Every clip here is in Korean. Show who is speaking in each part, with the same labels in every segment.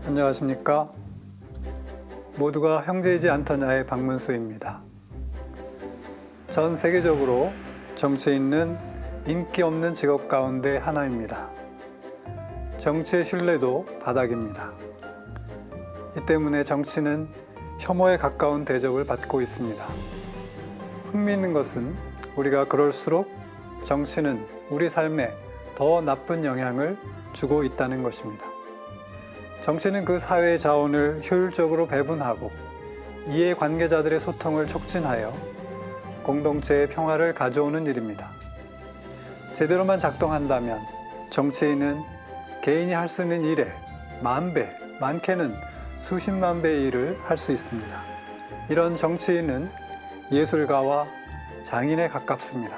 Speaker 1: 안녕하십니까. 모두가 형제이지 않더냐의 박문수입니다. 전 세계적으로 정치인은 인기 없는 직업 가운데 하나입니다. 정치의 신뢰도 바닥입니다. 이 때문에 정치는 혐오에 가까운 대접을 받고 있습니다. 흥미있는 것은 우리가 그럴수록 정치는 우리 삶에 더 나쁜 영향을 주고 있다는 것입니다. 정치는 그 사회의 자원을 효율적으로 배분하고 이해관계자들의 소통을 촉진하여 공동체의 평화를 가져오는 일입니다. 제대로만 작동한다면 정치인은 개인이 할 수 있는 일의 10,000배, 많게는 수십만 배의 일을 할 수 있습니다. 이런 정치인은 예술가와 장인에 가깝습니다.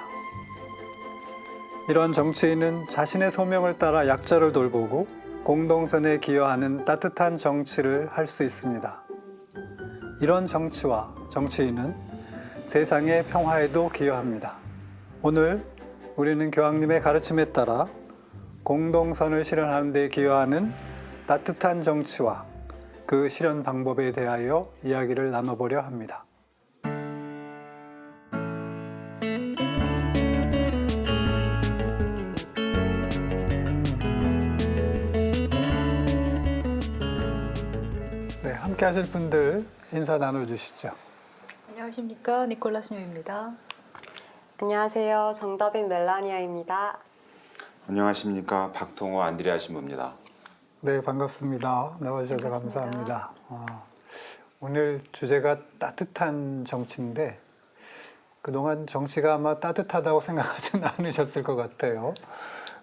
Speaker 1: 이런 정치인은 자신의 소명을 따라 약자를 돌보고 공동선에 기여하는 따뜻한 정치를 할 수 있습니다. 이런 정치와 정치인은 세상의 평화에도 기여합니다. 오늘 우리는 교황님의 가르침에 따라 공동선을 실현하는 데 기여하는 따뜻한 정치와 그 실현 방법에 대하여 이야기를 나눠보려 합니다. 네, 함께 하실 분들 인사 나눠주시죠.
Speaker 2: 안녕하십니까. 니콜라 스녀입니다.
Speaker 3: 안녕하세요. 정답인 멜라니아입니다.
Speaker 4: 안녕하십니까. 박통호 안드레아 신부입니다.
Speaker 1: 네, 반갑습니다. 나와주셔서
Speaker 2: 반갑습니다.
Speaker 1: 감사합니다. 오늘 주제가 따뜻한 정치인데 그동안 정치가 아마 따뜻하다고 생각하지는 않으셨을 것 같아요.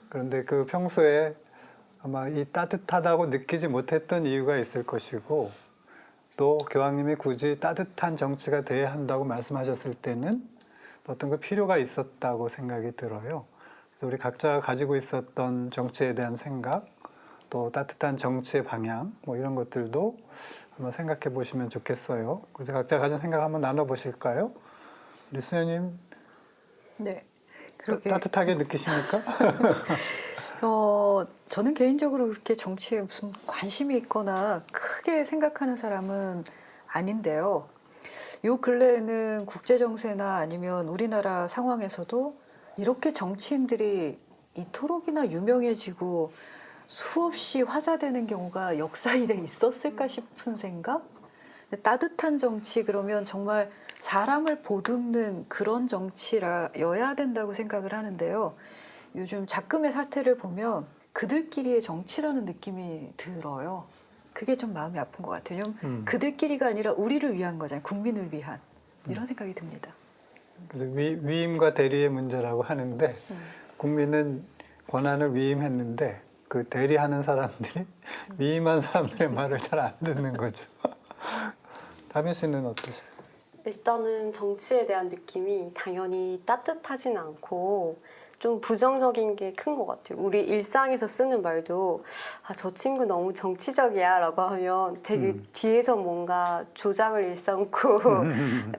Speaker 1: 그런데 그 평소에 아마 이 따뜻하다고 느끼지 못했던 이유가 있을 것이고 또 교황님이 굳이 따뜻한 정치가 돼야 한다고 말씀하셨을 때는 어떤 그 필요가 있었다고 생각이 들어요. 그래서 우리 각자가 가지고 있었던 정치에 대한 생각, 또 따뜻한 정치의 방향, 뭐 이런 것들도 한번 생각해 보시면 좋겠어요. 그래서 각자 가진 생각 한번 나눠보실까요? 우리 수녀님,
Speaker 2: 네. 그렇게
Speaker 1: 따뜻하게 느끼십니까?
Speaker 2: 저는 개인적으로 그렇게 정치에 무슨 관심이 있거나 크게 생각하는 사람은 아닌데요. 요 근래에는 국제 정세나 아니면 우리나라 상황에서도 이렇게 정치인들이 이토록이나 유명해지고 수없이 화제되는 경우가 역사 이래 있었을까 싶은 생각? 따뜻한 정치 그러면 정말 사람을 보듬는 그런 정치라여야 된다고 생각을 하는데요. 요즘 작금의 사태를 보면 그들끼리의 정치라는 느낌이 들어요. 그게 좀 마음이 아픈 것 같아요. 왜냐하면 그들끼리가 아니라 우리를 위한 거잖아요. 국민을 위한 이런 생각이 듭니다.
Speaker 1: 그래서 위임과 대리의 문제라고 하는데 국민은 권한을 위임했는데 그 대리하는 사람들이 위임한 사람들의 말을 잘 안 듣는 거죠. 다민 씨는 어떠세요?
Speaker 3: 일단은 정치에 대한 느낌이 당연히 따뜻하진 않고 좀 부정적인 게 큰 것 같아요. 우리 일상에서 쓰는 말도 저 친구 너무 정치적이야 라고 하면 되게 뒤에서 뭔가 조장을 일삼고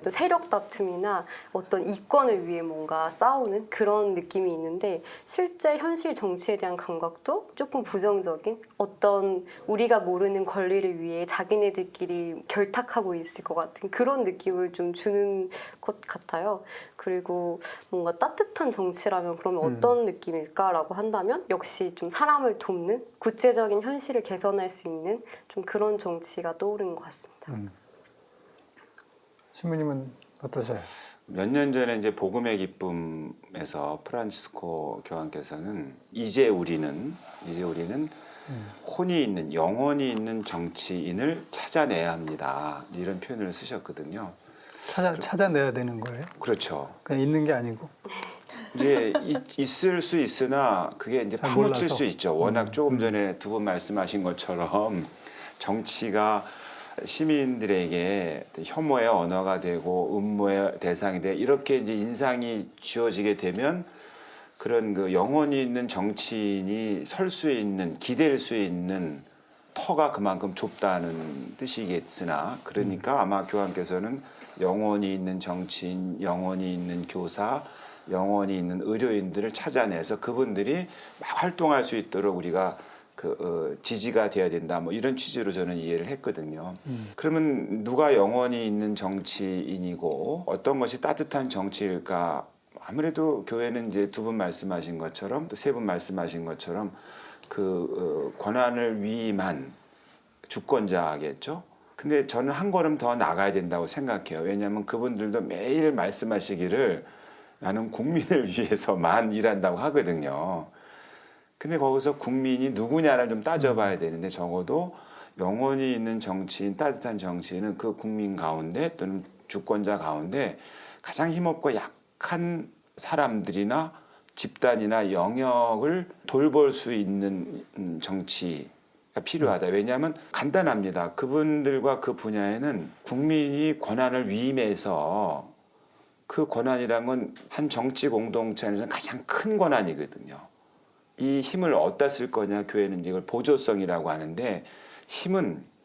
Speaker 3: 또 세력 다툼이나 어떤 이권을 위해 뭔가 싸우는 그런 느낌이 있는데 실제 현실 정치에 대한 감각도 조금 부정적인 어떤 우리가 모르는 권리를 위해 자기네들끼리 결탁하고 있을 것 같은 그런 느낌을 좀 주는 것 같아요. 그리고 뭔가 따뜻한 정치라면 그러면 어떤 느낌일까라고 한다면 역시 좀 사람을 돕는 구체적인 현실을 개선할 수 있는 좀 그런 정치가 떠오르는 것 같습니다.
Speaker 1: 신부님은 어떠세요?
Speaker 4: 몇 년 전에 이제 복음의 기쁨에서 프란치스코 교황께서는 이제 우리는 혼이 있는 영혼이 있는 정치인을 찾아내야 합니다. 이런 표현을 쓰셨거든요.
Speaker 1: 찾아내야 되는 거예요?
Speaker 4: 그렇죠.
Speaker 1: 그냥 있는 게 아니고.
Speaker 4: 이제 있을 수 있으나 그게 이제
Speaker 1: 잘
Speaker 4: 파묻힐
Speaker 1: 몰라서.
Speaker 4: 수 있죠. 워낙 조금 전에 두 분 말씀하신 것처럼 정치가 시민들에게 혐오의 언어가 되고 음모의 대상이 돼 이렇게 이제 인상이 지어지게 되면 그런 그 영혼이 있는 정치인이 설 수 있는 기댈 수 있는 터가 그만큼 좁다는 뜻이겠으나 그러니까 아마 교황께서는 영혼이 있는 정치인, 영혼이 있는 교사, 영혼이 있는 의료인들을 찾아내서 그분들이 막 활동할 수 있도록 우리가 지지가 돼야 된다. 뭐 이런 취지로 저는 이해를 했거든요. 그러면 누가 영원히 있는 정치인이고 어떤 것이 따뜻한 정치일까? 아무래도 교회는 이제 두 분 말씀하신 것처럼 또 세 분 말씀하신 것처럼 권한을 위임한 주권자겠죠. 근데 저는 한 걸음 더 나가야 된다고 생각해요. 왜냐하면 그분들도 매일 말씀하시기를 나는 국민을 위해서만 일한다고 하거든요. 근데 거기서 국민이 누구냐를 좀 따져봐야 되는데 적어도 영원히 있는 정치인, 따뜻한 정치인은 그 국민 가운데 또는 주권자 가운데 가장 힘없고 약한 사람들이나 집단이나 영역을 돌볼 수 있는 정치가 필요하다. 왜냐하면 간단합니다. 그분들과 그 분야에는 국민이 권한을 위임해서 그 권한이란 건 한 정치 공동체 안에서 가장 큰 권한이거든요. 이 힘을 어디다 쓸 거냐, 교회는 이걸 보조성이라고 하는데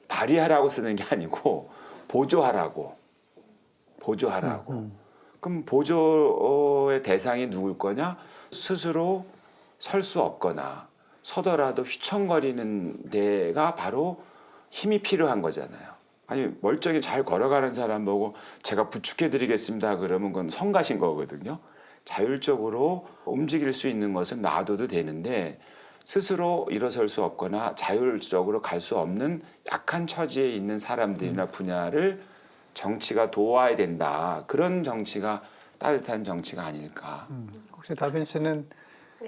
Speaker 4: 보조하라고 쓰는 게 아니고 보조하라고. 그럼 보조의 대상이 누굴 거냐? 스스로 설 수 없거나 서더라도 휘청거리는 데가 바로 힘이 필요한 거잖아요. 아니 멀쩡히 잘 걸어가는 사람 보고 제가 부축해드리겠습니다 그러면 그건 성가신 거거든요. 자율적으로 움직일 수 있는 것은 놔둬도 되는데 스스로 일어설 수 없거나 자율적으로 갈 수 없는 약한 처지에 있는 사람들이나 분야를 정치가 도와야 된다. 그런 정치가 따뜻한 정치가 아닐까.
Speaker 1: 혹시 다빈 씨는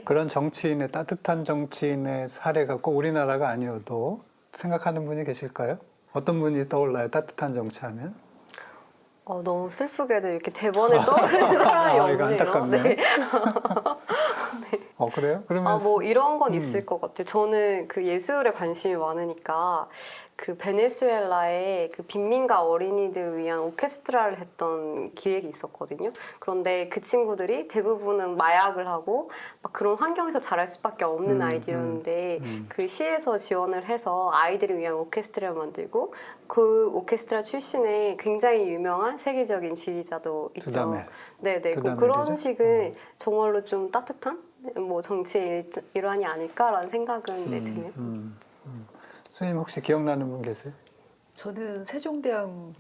Speaker 1: 그런 정치인의 따뜻한 정치인의 사례가 꼭 우리나라가 아니어도 생각하는 분이 계실까요? 어떤 분이 떠올라요? 따뜻한 정치하면?
Speaker 3: 너무 슬프게도 이렇게 대본에 떠오르는 사람이
Speaker 1: 이거
Speaker 3: 없네요.
Speaker 1: 안타깝네.
Speaker 3: 네.
Speaker 1: 그래요? 그러면
Speaker 3: 뭐 이런 건 있을 것 같아요. 저는 그 예술에 관심이 많으니까 그 베네수엘라에 그 빈민가 어린이들을 위한 오케스트라를 했던 기획이 있었거든요. 그런데 그 친구들이 대부분은 마약을 하고 막 그런 환경에서 자랄 수밖에 없는 아이들이었는데 그 시에서 지원을 해서 아이들을 위한 오케스트라를 만들고 그 오케스트라 출신의 굉장히 유명한 세계적인 지휘자도 있죠.
Speaker 1: 두다멜.
Speaker 3: 네네.
Speaker 1: 두다멜이죠?
Speaker 3: 그런 식은 정말로 좀 따뜻한 뭐 정치의 일환이 아닐까라는 생각은 드네요.
Speaker 1: 수님 혹시 기억나는 분 계세요?
Speaker 2: 저는 세종대왕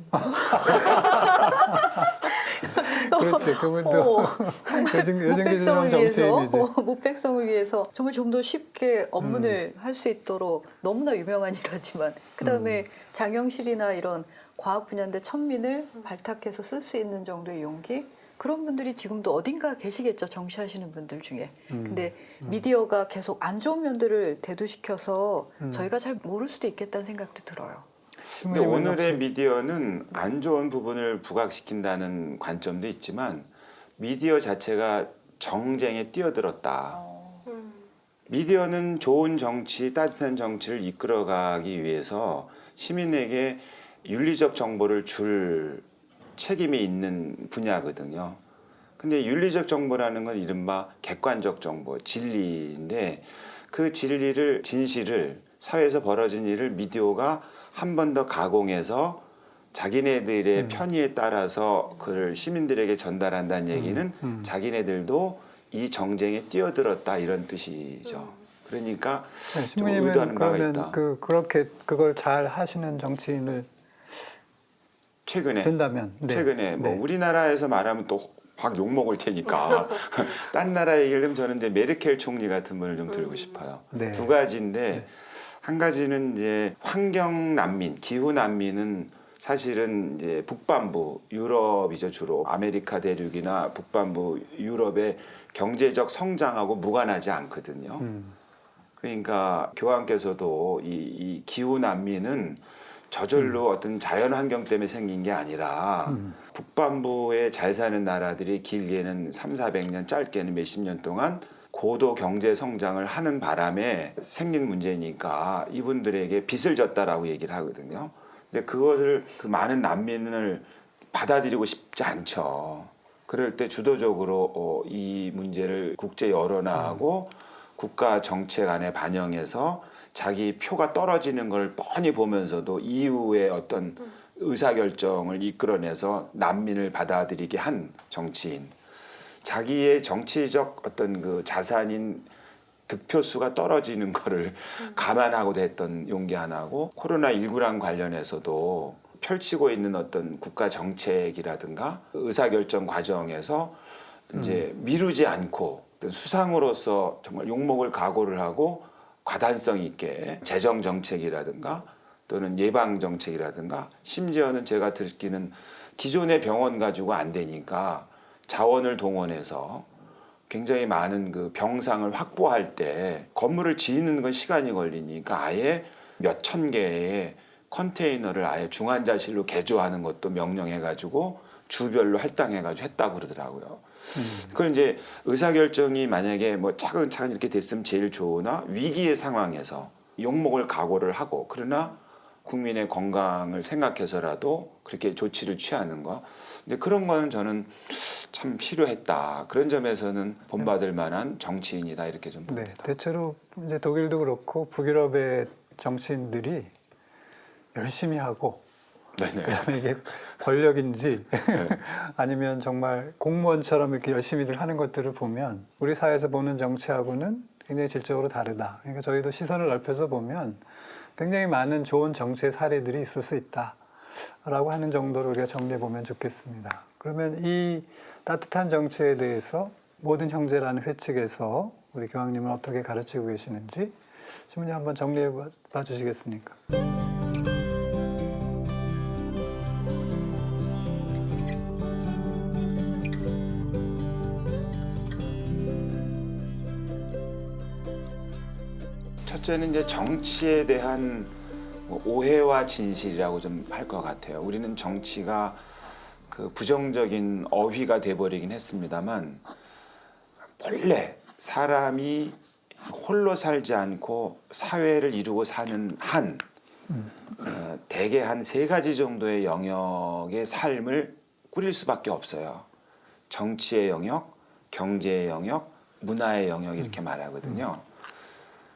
Speaker 1: 그렇지, 그분도
Speaker 2: 정말
Speaker 1: 요즘
Speaker 2: 묵백성을
Speaker 1: 기준으로는
Speaker 2: 위해서
Speaker 1: 정치인이지.
Speaker 2: 묵백성을 위해서 정말 좀 더 쉽게 업무를 할 수 있도록 너무나 유명한 일하지만 그다음에 장영실이나 이런 과학 분야인데 천민을 발탁해서 쓸 수 있는 정도의 용기 그런 분들이 지금도 어딘가 계시겠죠. 정치하시는 분들 중에. 근데 미디어가 계속 안 좋은 면들을 대두시켜서 저희가 잘 모를 수도 있겠다는 생각도 들어요.
Speaker 4: 근데 오늘의 미디어는 안 좋은 부분을 부각시킨다는 관점도 있지만 미디어 자체가 정쟁에 뛰어들었다. 미디어는 좋은 정치, 따뜻한 정치를 이끌어가기 위해서 시민에게 윤리적 정보를 줄 책임이 있는 분야거든요. 근데 윤리적 정보라는 건 이른바 객관적 정보, 진리인데 그 진실을 사회에서 벌어진 일을 미디어가 한 번 더 가공해서 자기네들의 편의에 따라서 그를 시민들에게 전달한다는 얘기는 자기네들도 이 정쟁에 뛰어들었다 이런 뜻이죠. 그러니까 좀
Speaker 1: 신부님은
Speaker 4: 의도하는 바가
Speaker 1: 그러면
Speaker 4: 있다.
Speaker 1: 그렇게 그걸 잘 하시는 정치인을
Speaker 4: 최근에
Speaker 1: 된다면
Speaker 4: 뭐 우리나라에서 말하면 또 확 욕먹을 테니까 딴 나라 얘기를 하면 저는 이제 메르켈 총리 같은 분을 좀 들고 싶어요.
Speaker 1: 네.
Speaker 4: 두 가지인데 한 가지는 이제 환경 난민, 기후 난민은 사실은 이제 북반부 유럽이죠. 주로 아메리카 대륙이나 북반부 유럽의 경제적 성장하고 무관하지 않거든요. 그러니까 교황께서도 이 기후 난민은 저절로 어떤 자연 환경 때문에 생긴 게 아니라 북반부에 잘 사는 나라들이 길게는 300~400년, 짧게는 몇십 년 동안 고도 경제 성장을 하는 바람에 생긴 문제니까 이분들에게 빚을 졌다라고 얘기를 하거든요. 근데 그것을 그 많은 난민을 받아들이고 싶지 않죠. 그럴 때 주도적으로 이 문제를 국제 여론화하고 국가 정책 안에 반영해서 자기 표가 떨어지는 걸 뻔히 보면서도 이후의 어떤 의사결정을 이끌어내서 난민을 받아들이게 한 정치인. 자기의 정치적 어떤 그 자산인 득표수가 떨어지는 거를 감안하고도 했던 용기 하나고, 코로나19랑 관련해서도 펼치고 있는 어떤 국가 정책이라든가 의사결정 과정에서 이제 미루지 않고 어떤 수상으로서 정말 욕먹을 각오를 하고 과단성 있게 재정 정책이라든가 또는 예방 정책이라든가, 심지어는 제가 듣기는 기존의 병원 가지고 안 되니까 자원을 동원해서 굉장히 많은 그 병상을 확보할 때 건물을 지으는 건 시간이 걸리니까 아예 몇천 개의 컨테이너를 아예 중환자실로 개조하는 것도 명령해가지고 주별로 할당해가지고 했다고 그러더라고요. 그걸 이제 의사결정이 만약에 뭐 차근차근 이렇게 됐으면 제일 좋으나, 위기의 상황에서 욕먹을 각오를 하고 그러나 국민의 건강을 생각해서라도 그렇게 조치를 취하는 거, 근데 그런 거는 저는 참 필요했다. 그런 점에서는 본받을 만한 정치인이다, 이렇게 좀 봅니다.
Speaker 1: 네, 대체로 이제 독일도 그렇고 북유럽의 정치인들이 열심히 하고,
Speaker 4: 네네.
Speaker 1: 그다음에 이게 권력인지 아니면 정말 공무원처럼 이렇게 열심히 일 하는 것들을 보면 우리 사회에서 보는 정치하고는 굉장히 질적으로 다르다. 그러니까 저희도 시선을 넓혀서 보면 굉장히 많은 좋은 정치의 사례들이 있을 수 있다라고 하는 정도로 우리가 정리해 보면 좋겠습니다. 그러면 이 따뜻한 정치에 대해서 모든 형제라는 회칙에서 우리 교황님은 어떻게 가르치고 계시는지 신부님 한번 정리해 봐 주시겠습니까?
Speaker 4: 첫째는 이제 정치에 대한 뭐 오해와 진실이라고 좀 할 것 같아요. 우리는 정치가 그 부정적인 어휘가 돼버리긴 했습니다만, 본래 사람이 홀로 살지 않고 사회를 이루고 사는 한 대개 한 3가지 정도의 영역의 삶을 꾸릴 수밖에 없어요. 정치의 영역, 경제의 영역, 문화의 영역, 이렇게 말하거든요.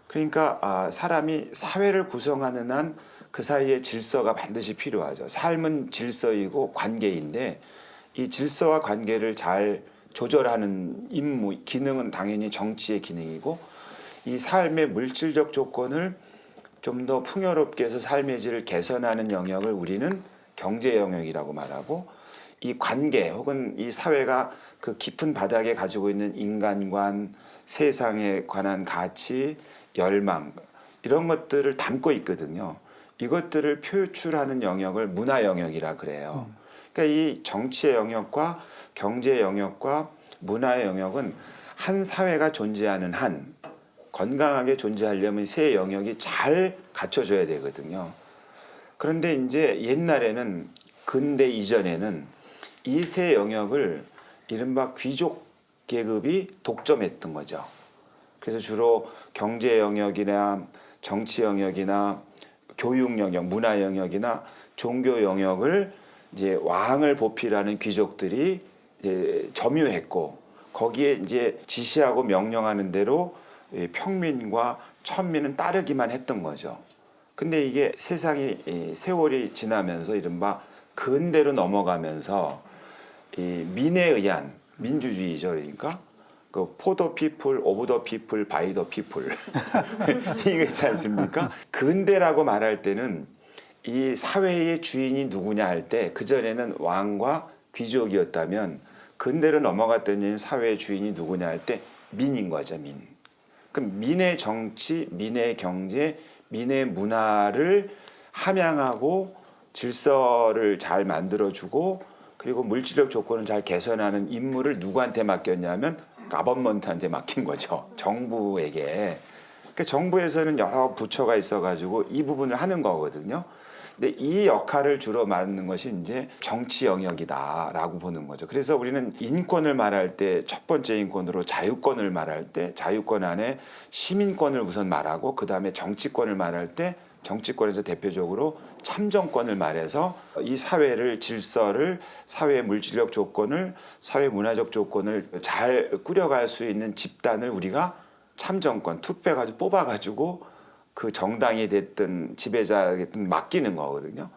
Speaker 4: 그러니까 사람이 사회를 구성하는 한 그 사이에 질서가 반드시 필요하죠. 삶은 질서이고 관계인데, 이 질서와 관계를 잘 조절하는 임무, 기능은 당연히 정치의 기능이고, 이 삶의 물질적 조건을 좀 더 풍요롭게 해서 삶의 질을 개선하는 영역을 우리는 경제 영역이라고 말하고, 이 관계 혹은 이 사회가 그 깊은 바닥에 가지고 있는 인간관, 세상에 관한 가치, 열망, 이런 것들을 담고 있거든요. 이것들을 표출하는 영역을 문화 영역이라 그래요. 그러니까 이 정치의 영역과 경제 영역과 문화의 영역은 한 사회가 존재하는 한, 건강하게 존재하려면 세 영역이 잘 갖춰져야 되거든요. 그런데 이제 옛날에는, 근대 이전에는 이 세 영역을 이른바 귀족 계급이 독점했던 거죠. 그래서 주로 경제 영역이나 정치 영역이나 교육 영역, 문화 영역이나 종교 영역을 이제 왕을 보필하는 귀족들이 이제 점유했고, 거기에 이제 지시하고 명령하는 대로 평민과 천민은 따르기만 했던 거죠. 근데 이게 세상이 세월이 지나면서 이른바 근대로 넘어가면서 이 민에 의한 민주주의죠. 그러니까 그 for the people, of the people, by the people 이거 있지 않습니까? 근대라고 말할 때는 이 사회의 주인이 누구냐 할 때, 그전에는 왕과 귀족이었다면 근대로 넘어갔더니 사회의 주인이 누구냐 할 때 민인 거죠. 민. 그럼 민의 정치, 민의 경제, 민의 문화를 함양하고 질서를 잘 만들어주고, 그리고 물질적 조건을 잘 개선하는 임무를 누구한테 맡겼냐면 가버먼트한테 맡긴 거죠. 정부에게. 그러니까 정부에서는 여러 부처가 있어가지고 이 부분을 하는 거거든요. 근데 이 역할을 주로 맡는 것이 이제 정치 영역이다라고 보는 거죠. 그래서 우리는 인권을 말할 때 첫 번째 인권으로 자유권을 말할 때 자유권 안에 시민권을 우선 말하고, 그 다음에 정치권을 말할 때 정치권에서 대표적으로 참정권을 말해서 이 사회를, 질서를, 사회의 물질적 조건을, 사회 문화적 조건을 잘 꾸려갈 수 있는 집단을 우리가 참정권, 투표해가지고 뽑아가지고 그 정당이 됐든 지배자가 됐든 맡기는 거거든요.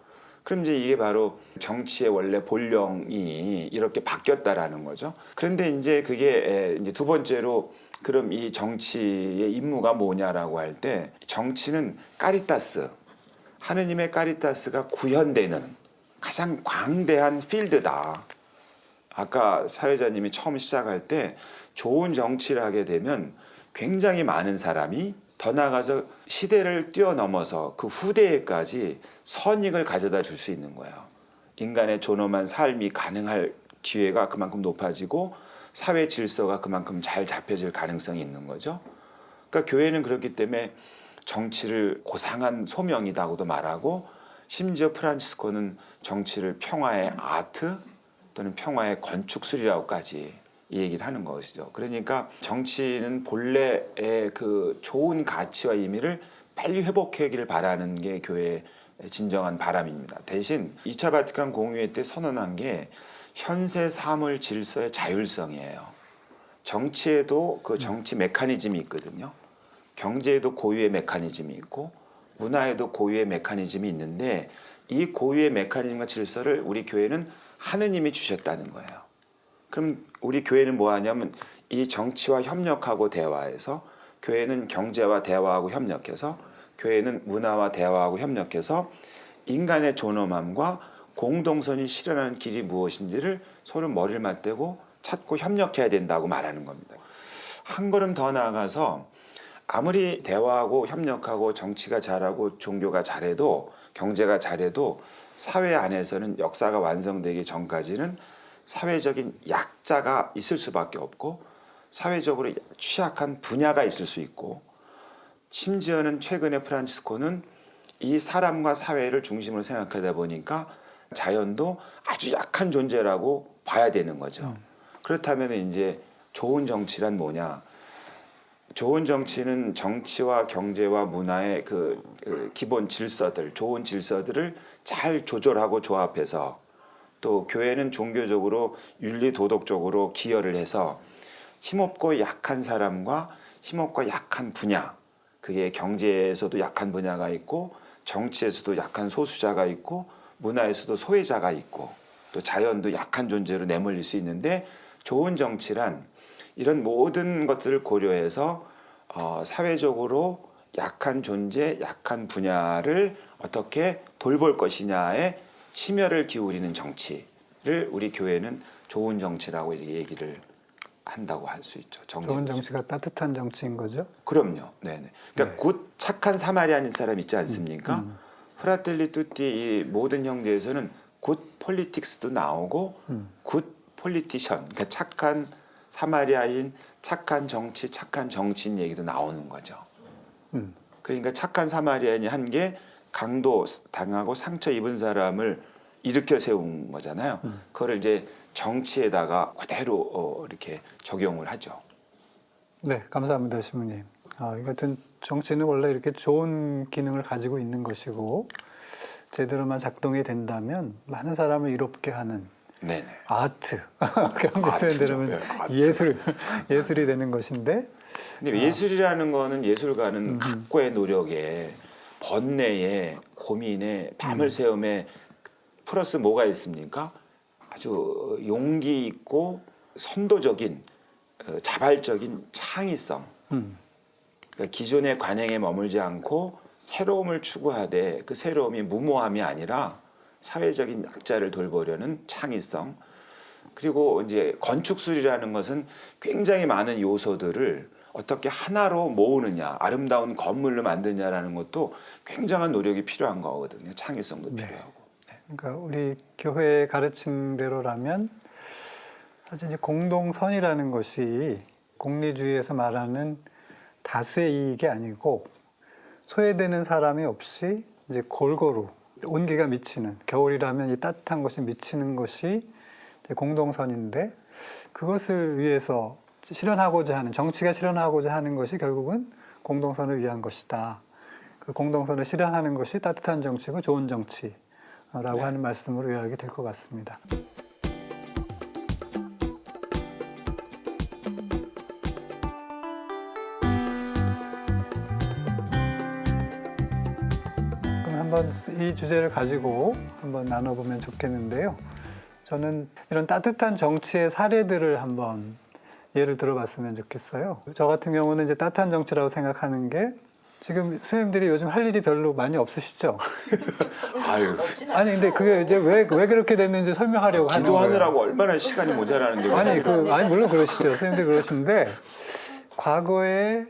Speaker 4: 그럼 이제 이게 바로 정치의 원래 본령이 이렇게 바뀌었다라는 거죠. 그런데 이제 그게 이제 두 번째로 그럼 이 정치의 임무가 뭐냐라고 할 때 정치는 까리타스, 하느님의 까리타스가 구현되는 가장 광대한 필드다. 아까 사회자님이 처음 시작할 때 좋은 정치를 하게 되면 굉장히 많은 사람이 더 나아가서 시대를 뛰어넘어서 그 후대에까지 선익을 가져다 줄 수 있는 거예요. 인간의 존엄한 삶이 가능할 기회가 그만큼 높아지고 사회 질서가 그만큼 잘 잡혀질 가능성이 있는 거죠. 그러니까 교회는 그렇기 때문에 정치를 고상한 소명이라고도 말하고, 심지어 프란치스코는 정치를 평화의 아트 또는 평화의 건축술이라고까지 이 얘기를 하는 것이죠. 그러니까 정치는 본래의 그 좋은 가치와 의미를 빨리 회복하기를 바라는 게 교회의 진정한 바람입니다. 대신 2차 바티칸 공의회 때 선언한 게 현세 사물 질서의 자율성이에요. 정치에도 그 정치 메커니즘이 있거든요. 경제에도 고유의 메커니즘이 있고 문화에도 고유의 메커니즘이 있는데, 이 고유의 메커니즘과 질서를 우리 교회는 하느님이 주셨다는 거예요. 그럼 우리 교회는 뭐 하냐면 이 정치와 협력하고 대화해서, 교회는 경제와 대화하고 협력해서, 교회는 문화와 대화하고 협력해서 인간의 존엄함과 공동선이 실현하는 길이 무엇인지를 서로 머리를 맞대고 찾고 협력해야 된다고 말하는 겁니다. 한 걸음 더 나아가서 아무리 대화하고 협력하고 정치가 잘하고 종교가 잘해도 경제가 잘해도 사회 안에서는 역사가 완성되기 전까지는 사회적인 약자가 있을 수밖에 없고, 사회적으로 취약한 분야가 있을 수 있고, 심지어는 최근에 프란치스코는 이 사람과 사회를 중심으로 생각하다 보니까 자연도 아주 약한 존재라고 봐야 되는 거죠. 그렇다면 이제 좋은 정치란 뭐냐? 좋은 정치는 정치와 경제와 문화의 그 기본 질서들, 좋은 질서들을 잘 조절하고 조합해서, 또 교회는 종교적으로 윤리 도덕적으로 기여를 해서 힘없고 약한 사람과 힘없고 약한 분야, 그게 경제에서도 약한 분야가 있고 정치에서도 약한 소수자가 있고 문화에서도 소외자가 있고 또 자연도 약한 존재로 내몰릴 수 있는데, 좋은 정치란 이런 모든 것들을 고려해서 사회적으로 약한 존재, 약한 분야를 어떻게 돌볼 것이냐에 심혈을 기울이는 정치를 우리 교회는 좋은 정치라고 이렇게 얘기를 한다고 할 수 있죠.
Speaker 1: 좋은 정치가 따뜻한 정치인 거죠?
Speaker 4: 그럼요. 네네. 그러니까
Speaker 1: 네.
Speaker 4: 굿 착한 사마리아인 사람 있지 않습니까? 프라텔리 투티 이 모든 형제에서는 굿 폴리틱스도 나오고 굿 폴리티션, 그러니까 착한 사마리아인, 착한 정치, 착한 정치인 얘기도 나오는 거죠. 그러니까 착한 사마리아인이 한 게 강도 당하고 상처 입은 사람을 일으켜 세운 거잖아요. 그거를 이제 정치에다가 그대로 이렇게 적용을 하죠.
Speaker 1: 네, 감사합니다, 신부님. 이 같은 정치는 원래 이렇게 좋은 기능을 가지고 있는 것이고, 제대로만 작동이 된다면 많은 사람을 이롭게 하는
Speaker 4: 네네.
Speaker 1: 아트, 그런
Speaker 4: 아트죠.
Speaker 1: 표현되면
Speaker 4: 네, 아트.
Speaker 1: 예술이 되는 것인데,
Speaker 4: 근데 예술이라는 거는 예술가는 각고의 노력에 번뇌에 고민에 밤을 새움에 플러스 뭐가 있습니까? 아주 용기 있고 선도적인 자발적인 창의성. 그러니까 기존의 관행에 머물지 않고 새로움을 추구하되 그 새로움이 무모함이 아니라 사회적인 약자를 돌보려는 창의성. 그리고 이제 건축술이라는 것은 굉장히 많은 요소들을 어떻게 하나로 모으느냐, 아름다운 건물로 만드냐라는 것도 굉장한 노력이 필요한 거거든요. 창의성도
Speaker 1: 네.
Speaker 4: 필요하고.
Speaker 1: 그러니까 우리 교회의 가르침대로라면 사실 이제 공동선이라는 것이 공리주의에서 말하는 다수의 이익이 아니고, 소외되는 사람이 없이 이제 골고루 온기가 미치는, 겨울이라면 이 따뜻한 것이 미치는 것이 이제 공동선인데, 그것을 위해서 실현하고자 하는, 정치가 실현하고자 하는 것이 결국은 공동선을 위한 것이다. 그 공동선을 실현하는 것이 따뜻한 정치고 좋은 정치라고
Speaker 4: 네.
Speaker 1: 하는 말씀으로 요약이 될 것 같습니다. 그럼 한번 이 주제를 가지고 한번 나눠보면 좋겠는데요. 저는 이런 따뜻한 정치의 사례들을 한번 예를 들어봤으면 좋겠어요. 저 같은 경우는 이제 따뜻한 정치라고 생각하는 게 지금 수님들이 요즘 할 일이 별로 많이 없으시죠?
Speaker 4: 아유,
Speaker 1: 아니 근데 그게 이제 왜 그렇게 됐는지 설명하려고 하는 거예요.
Speaker 4: 기도하느라고 얼마나 시간이 모자라는데.
Speaker 1: 아니 물론 그러시죠. 선생님들 그러신데 과거에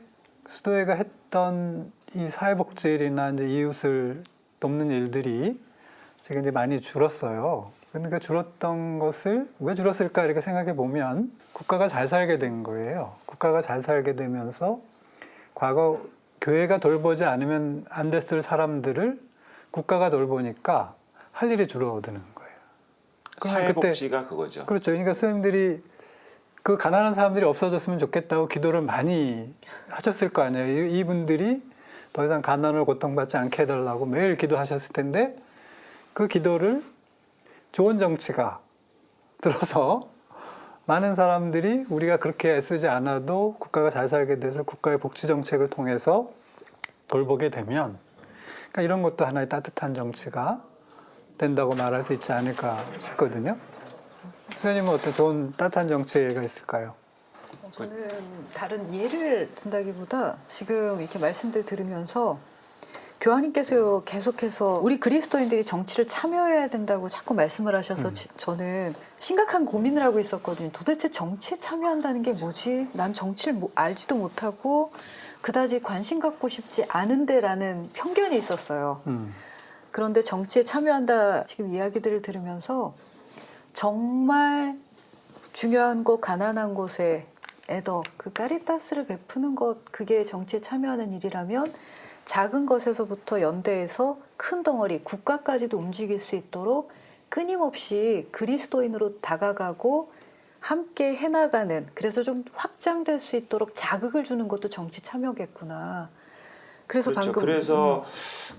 Speaker 1: 수도회가 했던 이 사회복지일이나 이제 이웃을 돕는 일들이 지금 이제 많이 줄었어요. 그러니까 줄었던 것을 왜 줄었을까 이렇게 생각해 보면 국가가 잘 살게 된 거예요. 국가가 잘 살게 되면서 과거 교회가 돌보지 않으면 안 됐을 사람들을 국가가 돌보니까 할 일이 줄어드는 거예요. 그러면
Speaker 4: 사회복지가 그거죠.
Speaker 1: 그렇죠. 그러니까 선생님들이 그 가난한 사람들이 없어졌으면 좋겠다고 기도를 많이 하셨을 거 아니에요. 이분들이 더 이상 가난을 고통받지 않게 해달라고 매일 기도하셨을 텐데 그 기도를 좋은 정치가 들어서 많은 사람들이 우리가 그렇게 애쓰지 않아도 국가가 잘 살게 돼서 국가의 복지 정책을 통해서 돌보게 되면 그러니까 이런 것도 하나의 따뜻한 정치가 된다고 말할 수 있지 않을까 싶거든요. 수현님은 어떤 좋은 따뜻한 정치가 있을까요?
Speaker 2: 저는 다른 예를 든다기보다 지금 이렇게 말씀들 들으면서 교황님께서 계속해서 우리 그리스도인들이 정치를 참여해야 된다고 자꾸 말씀을 하셔서 저는 심각한 고민을 하고 있었거든요. 도대체 정치에 참여한다는 게 뭐지? 난 정치를 알지도 못하고 그다지 관심 갖고 싶지 않은데라는 편견이 있었어요. 그런데 정치에 참여한다 지금 이야기들을 들으면서 정말 중요한 곳, 가난한 곳에 애덕, 그 까리타스를 베푸는 것, 그게 정치에 참여하는 일이라면 작은 것에서부터 연대해서 큰 덩어리, 국가까지도 움직일 수 있도록 끊임없이 그리스도인으로 다가가고 함께 해나가는, 그래서 좀 확장될 수 있도록 자극을 주는 것도 정치 참여겠구나. 그래서
Speaker 4: 그렇죠.
Speaker 2: 방금
Speaker 4: 그래서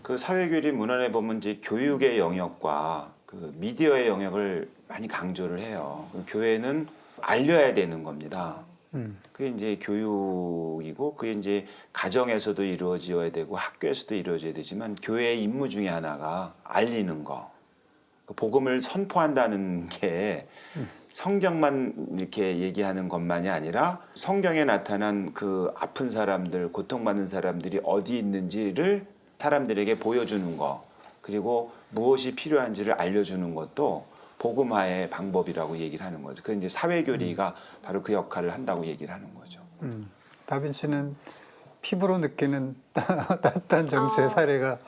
Speaker 4: 그 사회교리 문헌에 보면 이제 교육의 영역과 그 미디어의 영역을 많이 강조를 해요. 교회는 알려야 되는 겁니다. 그게 이제 교육이고 그게 이제 가정에서도 이루어져야 되고 학교에서도 이루어져야 되지만 교회의 임무 중에 하나가 알리는 거. 복음을 선포한다는 게 성경만 이렇게 얘기하는 것만이 아니라 성경에 나타난 그 아픈 사람들, 고통받는 사람들이 어디 있는지를 사람들에게 보여주는 거, 그리고 무엇이 필요한지를 알려주는 것도 복음화의 방법이라고 얘기를 하는 거죠. 그 이제 사회교리가 바로 그 역할을 한다고 얘기를 하는 거죠.
Speaker 1: 다빈치는 피부로 느끼는 따뜻한 정치의 사례가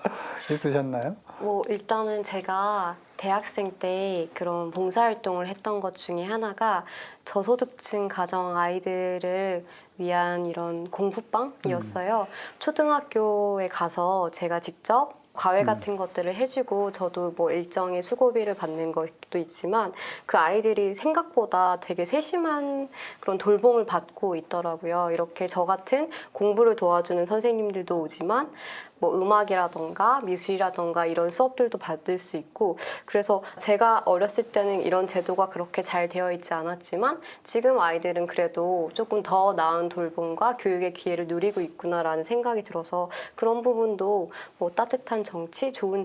Speaker 1: 있으셨나요?
Speaker 3: 뭐 일단은 제가 대학생 때 그런 봉사활동을 했던 것 중에 하나가 저소득층 가정 아이들을 위한 이런 공부방이었어요. 초등학교에 가서 제가 직접 과외 같은 것들을 해주고 저도 뭐 일정의 수고비를 받는 것도 있지만 그 아이들이 생각보다 되게 세심한 그런 돌봄을 받고 있더라고요. 이렇게 저 같은 공부를 도와주는 선생님들도 오지만 뭐 음악이라던가 미술이라던가 이런 수업들도 받을 수 있고, 그래서 제가 어렸을 때는 이런 제도가 그렇게 잘 되어 있지 않았지만 지금 아이들은 그래도 조금 더 나은 돌봄과 교육의 기회를 누리고 있구나라는 생각이 들어서 그런 부분도 뭐 따뜻한 정치, 좋은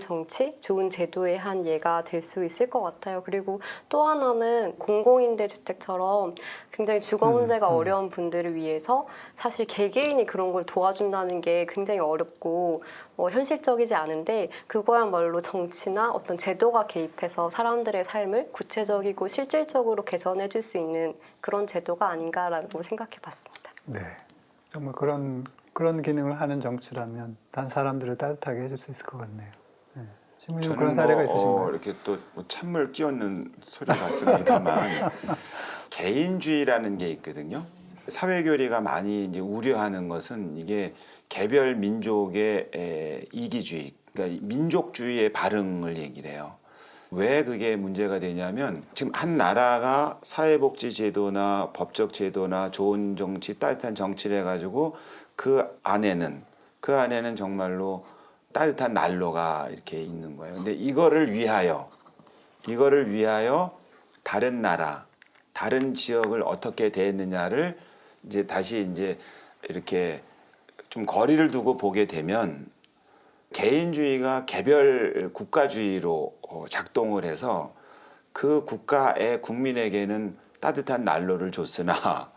Speaker 3: 제도의 한 예가 될 수 있을 것 같아요. 그리고 또 하나는 공공임대 주택처럼 굉장히 주거 문제가 어려운 분들을 위해서 사실 개개인이 그런 걸 도와준다는 게 굉장히 어렵고 현실적이지 않은데 그거야말로 정치나 어떤 제도가 개입해서 사람들의 삶을 구체적이고 실질적으로 개선해 줄 수 있는 그런 제도가 아닌가라고 생각해 봤습니다.
Speaker 1: 네, 정말 그런 기능을 하는 정치라면 단 사람들을 따뜻하게 해줄 수 있을 것 같네요. 네. 신부님 그런 사례가 있으신가요?
Speaker 4: 이렇게 또 찬물 끼얹는 소리 같습니다만 개인주의라는 게 있거든요. 사회교리가 많이 이제 우려하는 것은 이게 개별 민족의 이기주의, 그러니까 민족주의의 발흥을 얘기를 해요. 왜 그게 문제가 되냐면 지금 한 나라가 사회복지 제도나 법적 제도나 좋은 정치, 따뜻한 정치를 해가지고 그 안에는 정말로 따뜻한 난로가 이렇게 있는 거예요. 근데 이거를 위하여 다른 나라, 다른 지역을 어떻게 대했느냐를 이제 다시 이제 이렇게 좀 거리를 두고 보게 되면 개인주의가 개별 국가주의로 작동을 해서 그 국가의 국민에게는 따뜻한 난로를 줬으나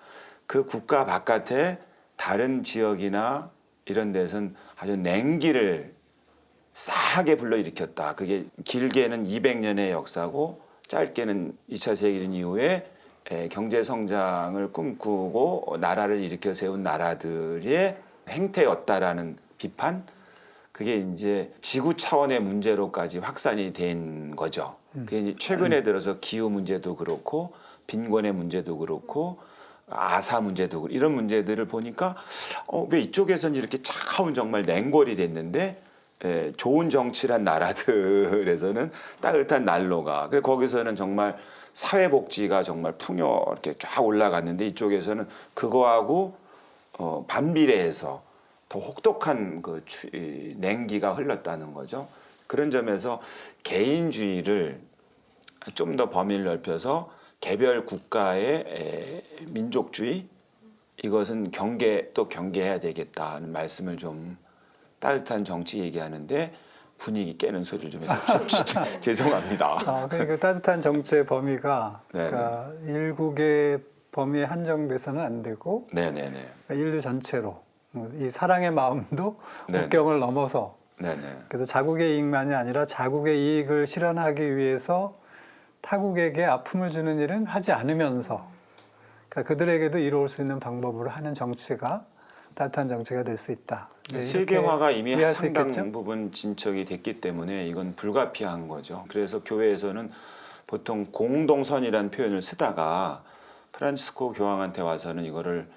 Speaker 4: 그 국가 바깥에 다른 지역이나 이런 데서는 아주 냉기를 싸하게 불러일으켰다. 그게 길게는 200년의 역사고 짧게는 2차 세계대전 이후에 경제 성장을 꿈꾸고 나라를 일으켜 세운 나라들의 행태였다라는 비판, 그게 이제 지구 차원의 문제로까지 확산이 된 거죠. 그게 이제 최근에 들어서 기후 문제도 그렇고 빈곤의 문제도 그렇고 아사 문제도 그렇고 이런 문제들을 보니까 왜 이쪽에서는 이렇게 차가운 정말 냉골이 됐는데 좋은 정치란 나라들에서는 따뜻한 난로가, 그래서 거기서는 정말 사회복지가 정말 풍요롭게 쫙 올라갔는데 이쪽에서는 그거하고 반비례해서 더 혹독한 그 냉기가 흘렀다는 거죠. 그런 점에서 개인주의를 좀 더 범위를 넓혀서 개별 국가의 민족주의, 이것은 경계해야 되겠다는 말씀을 좀, 따뜻한 정치 얘기하는데 분위기 깨는 소리를 좀 해주십시오. 죄송합니다.
Speaker 1: 그러니까 따뜻한 정치의 범위가
Speaker 4: 네네.
Speaker 1: 그러니까 일국의 범위에 한정돼서는 안 되고
Speaker 4: 네네네.
Speaker 1: 그러니까 인류 전체로 이 사랑의 마음도
Speaker 4: 네네.
Speaker 1: 국경을 넘어서,
Speaker 4: 네네.
Speaker 1: 그래서 자국의 이익만이 아니라 자국의 이익을 실현하기 위해서 타국에게 아픔을 주는 일은 하지 않으면서, 그러니까 그들에게도 이로울 수 있는 방법으로 하는 정치가 따뜻한 정치가 될 수 있다. 이제
Speaker 4: 세계화가
Speaker 1: 이렇게
Speaker 4: 이미
Speaker 1: 이해할 수
Speaker 4: 상당
Speaker 1: 있겠죠?
Speaker 4: 부분 진척이 됐기 때문에 이건 불가피한 거죠. 그래서 교회에서는 보통 공동선이라는 표현을 쓰다가 프란치스코 교황한테 와서는 이거를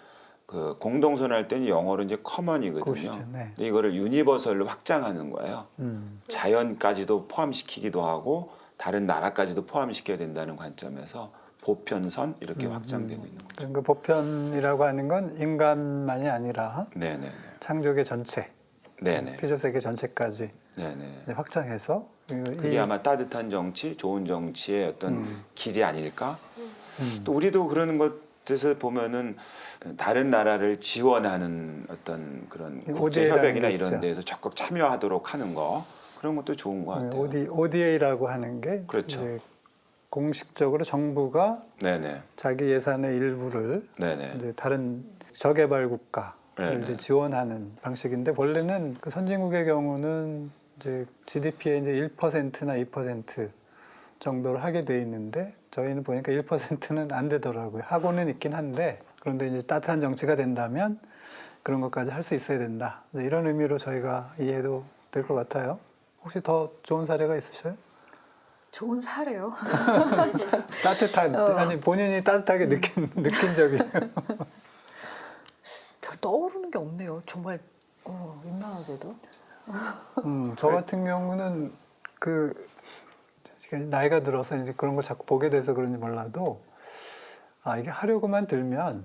Speaker 4: 그 공동선 할 때는 영어로 이제 커먼이거든요.
Speaker 1: 그것이죠, 네.
Speaker 4: 근데 이거를 유니버설로 확장하는 거예요.
Speaker 1: 음.
Speaker 4: 자연까지도 포함시키기도 하고 다른 나라까지도 포함시켜야 된다는 관점에서 보편선 이렇게 확장되고 있는 거죠.
Speaker 1: 그러니까 보편이라고 하는 건 인간만이 아니라
Speaker 4: 네네.
Speaker 1: 창조계 전체,
Speaker 4: 네네.
Speaker 1: 피조세계 전체까지
Speaker 4: 네네.
Speaker 1: 이제 확장해서
Speaker 4: 그게 아마 따뜻한 정치, 좋은 정치의 어떤 길이 아닐까?
Speaker 1: 음.
Speaker 4: 또 우리도 그러는 것에서 보면은 다른 나라를 지원하는 어떤 그런 국제
Speaker 1: ODA 라는
Speaker 4: 협약이나
Speaker 1: 게
Speaker 4: 이런
Speaker 1: 있죠.
Speaker 4: 데서 적극 참여하도록 하는 거, 그런 것도 좋은 것 같아요.
Speaker 1: ODA라고 하는 게
Speaker 4: 그렇죠.
Speaker 1: 이제 공식적으로 정부가
Speaker 4: 네네.
Speaker 1: 자기 예산의 일부를
Speaker 4: 네네.
Speaker 1: 이제 다른 저개발 국가를
Speaker 4: 네네.
Speaker 1: 이제 지원하는 방식인데, 원래는 그 선진국의 경우는 이제 GDP의 이제 1%나 2% 정도를 하게 돼 있는데, 저희는 보니까 1%는 안 되더라고요. 하고는 있긴 한데, 그런데 이제 따뜻한 정치가 된다면 그런 것까지 할 수 있어야 된다. 이제 이런 의미로 저희가 이해도 될 것 같아요. 혹시 더 좋은 사례가 있으셔요?
Speaker 2: 좋은 사례요.
Speaker 1: 따뜻한, 아니 본인이 따뜻하게 느낀 적이.
Speaker 2: 별 떠오르는 게 없네요. 정말 민망하게도.
Speaker 1: 저 같은 경우는 그 나이가 들어서 이제 그런 걸 자꾸 보게 돼서 그런지 몰라도, 이게 하려고만 들면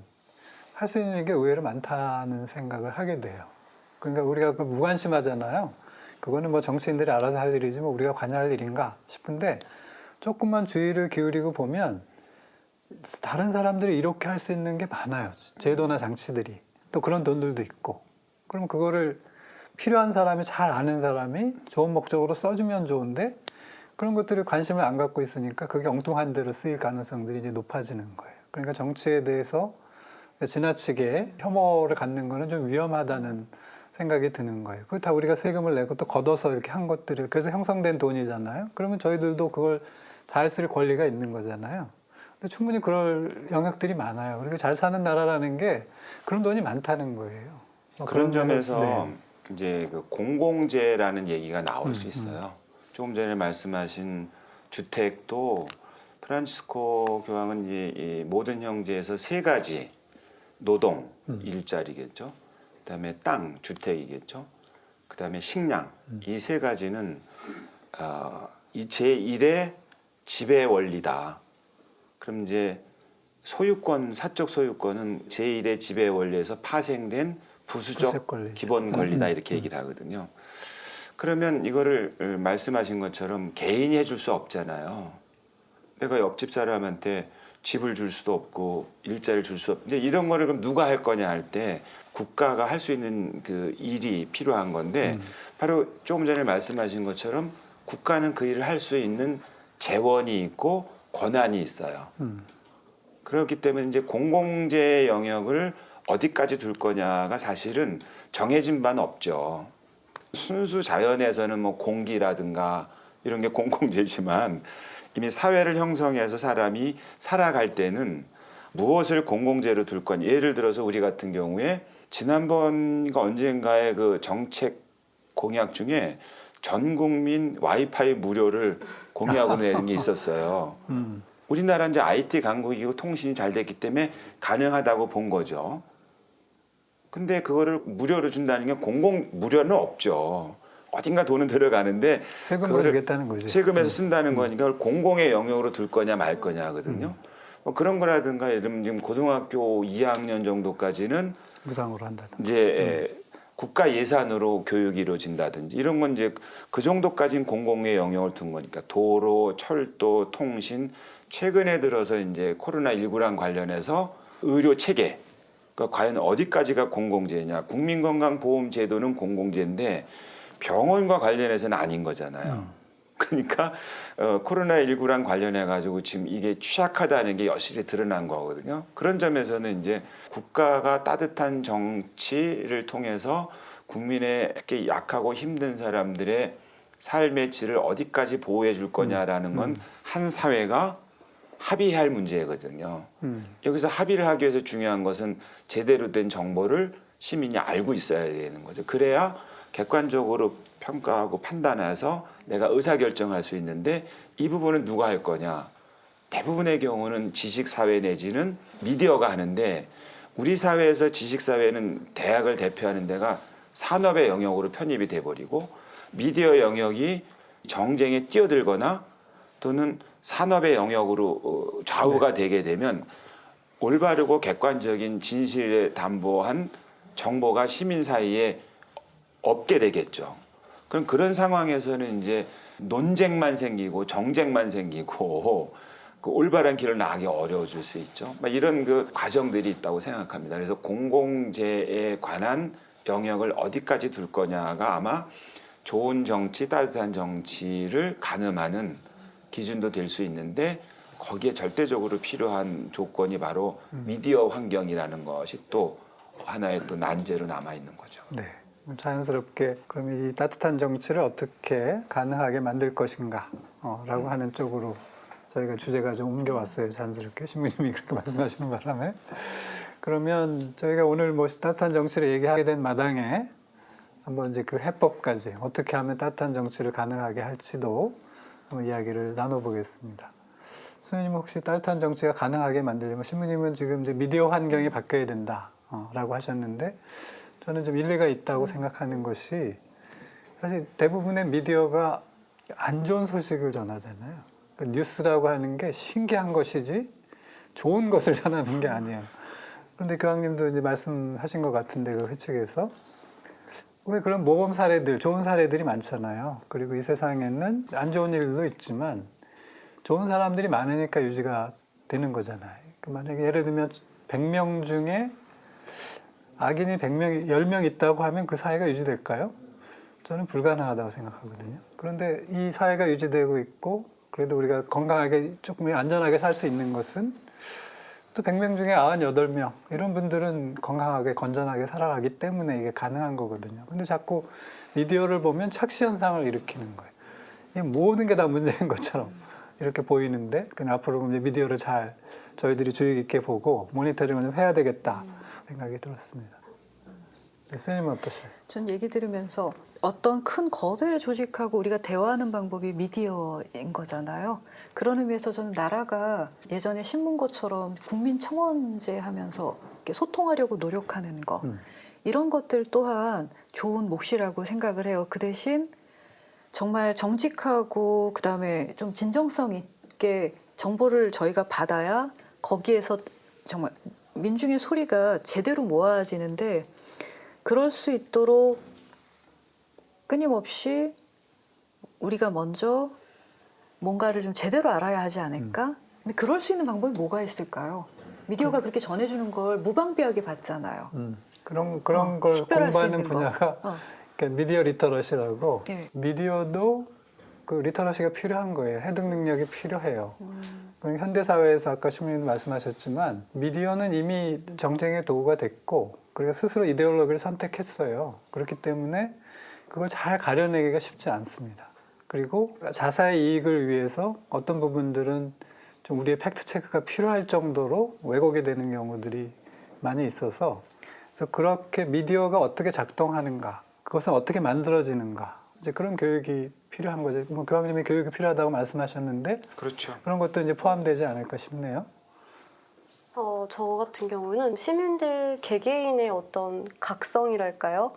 Speaker 1: 할 수 있는 게 의외로 많다는 생각을 하게 돼요. 그러니까 우리가 그 무관심하잖아요. 그거는 뭐 정치인들이 알아서 할 일이지 뭐 우리가 관여할 일인가 싶은데, 조금만 주의를 기울이고 보면 다른 사람들이 이렇게 할 수 있는 게 많아요. 제도나 장치들이. 또 그런 돈들도 있고. 그럼 그거를 필요한 사람이, 잘 아는 사람이 좋은 목적으로 써주면 좋은데, 그런 것들을 관심을 안 갖고 있으니까 그게 엉뚱한 데로 쓰일 가능성들이 이제 높아지는 거예요. 그러니까 정치에 대해서 지나치게 혐오를 갖는 거는 좀 위험하다는 생각이 드는 거예요. 그거 다 우리가 세금을 내고 또 걷어서 이렇게 한 것들을, 그래서 형성된 돈이잖아요. 그러면 저희들도 그걸 잘 쓸 권리가 있는 거잖아요. 근데 충분히 그럴 영역들이 많아요. 그리고 잘 사는 나라라는 게 그런 돈이 많다는 거예요.
Speaker 4: 그런
Speaker 1: 면에서,
Speaker 4: 점에서
Speaker 1: 네.
Speaker 4: 이제 그 공공재라는 얘기가 나올 수 있어요. 조금 전에 말씀하신 주택도 프란치스코 교황은 이 모든 형제에서 세 가지, 노동, 일자리겠죠. 그다음에 땅, 주택이겠죠. 그다음에 식량, 이 세 가지는 이 제1의 지배 원리다. 그럼 이제 소유권, 사적 소유권은 제1의 지배 원리에서 파생된 부수적
Speaker 1: 권리.
Speaker 4: 기본 권리다, 이렇게 얘기를 하거든요. 그러면 이거를 말씀하신 것처럼 개인이 해줄 수 없잖아요. 내가 옆집 사람한테 집을 줄 수도 없고 일자리를 줄 수 없는데, 이런 거를 그럼 누가 할 거냐 할 때 국가가 할 수 있는 그 일이 필요한 건데, 바로 조금 전에 말씀하신 것처럼 국가는 그 일을 할 수 있는 재원이 있고 권한이 있어요. 그렇기 때문에 이제 공공재 영역을 어디까지 둘 거냐가 사실은 정해진 바는 없죠. 순수 자연에서는 뭐 공기라든가 이런 게 공공재지만 이미 사회를 형성해서 사람이 살아갈 때는 무엇을 공공재로 둘 거냐. 예를 들어서 우리 같은 경우에 지난번가 언젠가의 그 정책 공약 중에 전 국민 와이파이 무료를 공약으로 내는 게 있었어요. 우리나라 이제 IT 강국이고 통신이 잘 됐기 때문에 가능하다고 본 거죠. 근데 그거를 무료로 준다는 게 무료는 없죠. 어딘가 돈은 들어가는데
Speaker 1: 세금으로
Speaker 4: 그거를
Speaker 1: 주겠다는 거지.
Speaker 4: 세금에서 쓴다는 거니까 그걸 공공의 영역으로 둘 거냐 말 거냐거든요. 뭐 그런 거라든가 예를 들면 지금 고등학교 2학년 정도까지는
Speaker 1: 무상으로 한다든가.
Speaker 4: 이제 국가 예산으로 교육이 이루어진다든지 이런 건 이제 그 정도까지는 공공의 영역을 둔 거니까 도로, 철도, 통신 최근에 들어서 이제 코로나19랑 관련해서 의료 체계 그러니까 과연 어디까지가 공공재냐? 국민건강보험제도는 공공재인데 병원과 관련해서는 아닌 거잖아요. 그러니까 코로나19랑 관련해 가지고 지금 이게 취약하다는 게 여실히 드러난 거거든요. 그런 점에서는 이제 국가가 따뜻한 정치를 통해서 국민의 특히 약하고 힘든 사람들의 삶의 질을 어디까지 보호해 줄 거냐라는 건 한 사회가 합의할 문제거든요. 여기서 합의를 하기 위해서 중요한 것은 제대로 된 정보를 시민이 알고 있어야 되는 거죠. 그래야 객관적으로 평가하고 판단해서 내가 의사결정할 수 있는데 이 부분은 누가 할 거냐. 대부분의 경우는 지식사회 내지는 미디어가 하는데 우리 사회에서 지식사회는 대학을 대표하는 데가 산업의 영역으로 편입이 돼버리고 미디어 영역이 정쟁에 뛰어들거나 또는 산업의 영역으로 좌우가 되게 되면 올바르고 객관적인 진실에 담보한 정보가 시민 사이에 없게 되겠죠. 그럼 그런 상황에서는 이제 논쟁만 생기고 정쟁만 생기고 그 올바른 길을 나가기 어려워질 수 있죠. 이런 그 과정들이 있다고 생각합니다. 그래서 공공재에 관한 영역을 어디까지 둘 거냐가 아마 좋은 정치, 따뜻한 정치를 가늠하는 기준도 될 수 있는데 거기에 절대적으로 필요한 조건이 바로 미디어 환경이라는 것이 또 하나의 또 난제로 남아 있는 거죠.
Speaker 1: 네. 자연스럽게 그럼 이 따뜻한 정치를 어떻게 가능하게 만들 것인가 라고 하는 쪽으로 저희가 주제가 좀 옮겨왔어요. 자연스럽게 신부님이 그렇게 말씀하시는 바람에. 그러면 저희가 오늘 뭐 따뜻한 정치를 얘기하게 된 마당에 한번 이제 그 해법까지 어떻게 하면 따뜻한 정치를 가능하게 할지도 한번 이야기를 나눠보겠습니다. 수녀님 혹시 따뜻한 정치가 가능하게 만들려면 신부님은 지금 이제 미디어 환경이 바뀌어야 된다라고 하셨는데 저는 좀 일리가 있다고 생각하는 것이 사실 대부분의 미디어가 안 좋은 소식을 전하잖아요. 그러니까 뉴스라고 하는 게 신기한 것이지 좋은 것을 전하는 게 아니에요. 그런데 교황님도 이제 말씀하신 것 같은데 그 회칙에서 왜 그런 모범 사례들, 좋은 사례들이 많잖아요. 그리고 이 세상에는 안 좋은 일도 있지만 좋은 사람들이 많으니까 유지가 되는 거잖아요. 그러니까 만약에 예를 들면 100명 중에 악인이 100명, 10명 있다고 하면 그 사회가 유지될까요? 저는 불가능하다고 생각하거든요. 그런데 이 사회가 유지되고 있고 그래도 우리가 건강하게 조금 안전하게 살 수 있는 것은 또 100명 중에 98명 이런 분들은 건강하게 건전하게 살아가기 때문에 이게 가능한 거거든요. 근데 자꾸 미디어를 보면 착시 현상을 일으키는 거예요. 이게 모든 게 다 문제인 것처럼 이렇게 보이는데 그냥 앞으로 이제 미디어를 잘 저희들이 주의 깊게 보고 모니터링을 좀 해야 되겠다 생각이 들었습니다. 선생님은 어떠세요?
Speaker 2: 전 얘기 들으면서 어떤 큰 거대 조직하고 우리가 대화하는 방법이 미디어인 거잖아요. 그런 의미에서 저는 나라가 예전에 신문고처럼 국민청원제 하면서 이렇게 소통하려고 노력하는 거 이런 것들 또한 좋은 몫이라고 생각을 해요. 그 대신 정말 정직하고 그다음에 좀 진정성 있게 정보를 저희가 받아야 거기에서 정말 민중의 소리가 제대로 모아지는데 그럴 수 있도록 끊임없이 우리가 먼저 뭔가를 좀 제대로 알아야 하지 않을까? 근데 그럴 수 있는 방법이 뭐가 있을까요? 미디어가 그렇게 전해주는 걸 무방비하게 받잖아요.
Speaker 1: 그런 걸
Speaker 2: 식별할 수
Speaker 1: 공부하는
Speaker 2: 있는
Speaker 1: 분야가
Speaker 2: 거.
Speaker 1: 그러니까 미디어 리터러시라고
Speaker 2: 네.
Speaker 1: 미디어도 그 리터러시가 필요한 거예요. 해독 능력이 필요해요. 현대 사회에서 아까 시민님 말씀하셨지만 미디어는 이미 정쟁의 도구가 됐고 그리고 스스로 이데올로기를 선택했어요. 그렇기 때문에 그걸 잘 가려내기가 쉽지 않습니다. 그리고 자사의 이익을 위해서 어떤 부분들은 좀 우리의 팩트 체크가 필요할 정도로 왜곡이 되는 경우들이 많이 있어서 그래서 그렇게 미디어가 어떻게 작동하는가, 그것은 어떻게 만들어지는가, 이제 그런 교육이 필요한 거죠. 뭐 교황님이 교육이 필요하다고 말씀하셨는데
Speaker 4: 그렇죠.
Speaker 1: 그런 것도 이제 포함되지 않을까 싶네요.
Speaker 3: 저 같은 경우는 시민들 개개인의 어떤 각성이랄까요?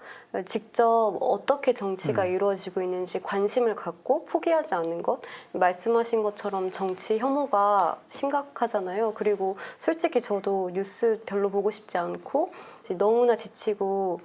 Speaker 3: 직접 어떻게 정치가 이루어지고 있는지 관심을 갖고 포기하지 않는 것. 말씀하신 것처럼 정치 혐오가 심각하잖아요. 그리고 솔직히 저도 뉴스 별로 보고 싶지 않고 이제 너무나 지치고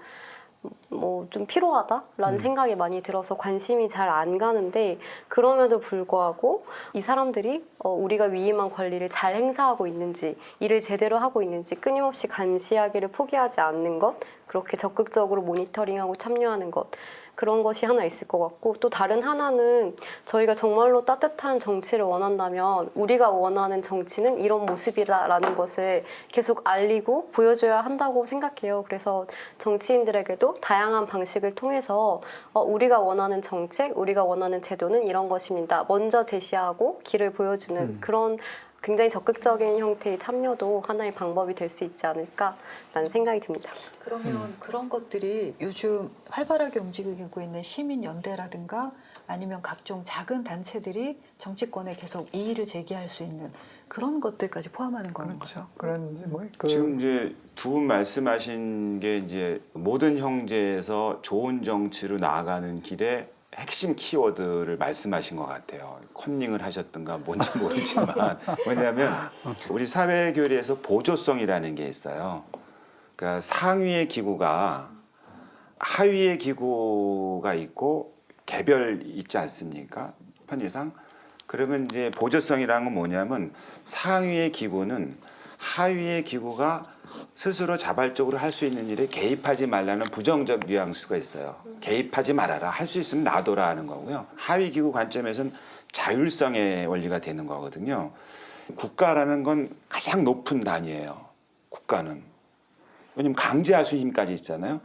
Speaker 3: 뭐 좀 피로하다라는 생각이 많이 들어서 관심이 잘 안 가는데 그럼에도 불구하고 이 사람들이 우리가 위임한 권리를 잘 행사하고 있는지 일을 제대로 하고 있는지 끊임없이 감시하기를 포기하지 않는 것 그렇게 적극적으로 모니터링하고 참여하는 것 그런 것이 하나 있을 것 같고 또 다른 하나는 저희가 정말로 따뜻한 정치를 원한다면 우리가 원하는 정치는 이런 모습이다라는 것을 계속 알리고 보여줘야 한다고 생각해요. 그래서 정치인들에게도 다양한 방식을 통해서 우리가 원하는 정책, 우리가 원하는 제도는 이런 것입니다. 먼저 제시하고 길을 보여주는 그런 굉장히 적극적인 형태의 참여도 하나의 방법이 될 수 있지 않을까라는 생각이 듭니다.
Speaker 2: 그러면 그런 것들이 요즘 활발하게 움직이고 있는 시민연대라든가 아니면 각종 작은 단체들이 정치권에 계속 이의를 제기할 수 있는 그런 것들까지 포함하는 건가요?
Speaker 1: 그렇죠. 그런
Speaker 4: 지금 이제 두 분 말씀하신 게 이제 모든 형제에서 좋은 정치로 나아가는 길에 핵심 키워드를 말씀하신 것 같아요. 컨닝을 하셨던가 뭔지 모르지만 왜냐하면 우리 사회 교리에서 보조성이라는 게 있어요. 그러니까 상위의 기구가 하위의 기구가 있고 개별 있지 않습니까? 편의상. 그러면 이제 보조성이라는 건 뭐냐면 상위의 기구는 하위의 기구가 스스로 자발적으로 할 수 있는 일에 개입하지 말라는 부정적 뉘앙스가 있어요. 개입하지 말아라. 할 수 있으면 놔둬라 하는 거고요. 하위 기구 관점에서는 자율성의 원리가 되는 거거든요. 국가라는 건 가장 높은 단위예요. 국가는. 왜냐면 강제할 수 힘까지 있잖아요.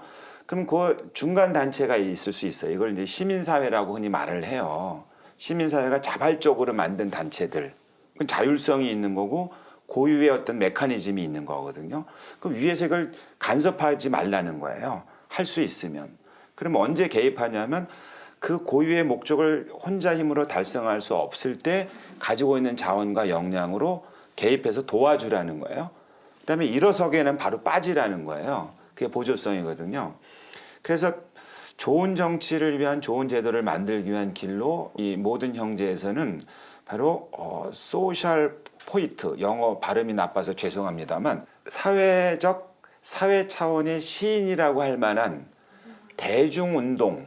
Speaker 4: 그럼 그 중간 단체가 있을 수 있어요. 이걸 이제 시민사회라고 흔히 말을 해요. 시민사회가 자발적으로 만든 단체들. 그건 자율성이 있는 거고 고유의 어떤 메커니즘이 있는 거거든요. 그럼 위에서 이걸 간섭하지 말라는 거예요. 할 수 있으면. 그럼 언제 개입하냐면 그 고유의 목적을 혼자 힘으로 달성할 수 없을 때 가지고 있는 자원과 역량으로 개입해서 도와주라는 거예요. 그다음에 일어서기에는 바로 빠지라는 거예요. 그게 보조성이거든요. 그래서 좋은 정치를 위한 좋은 제도를 만들기 위한 길로 이 모든 형제에서는 바로 소셜 포이트, 영어 발음이 나빠서 죄송합니다만 사회 차원의 시인이라고 할 만한 대중운동,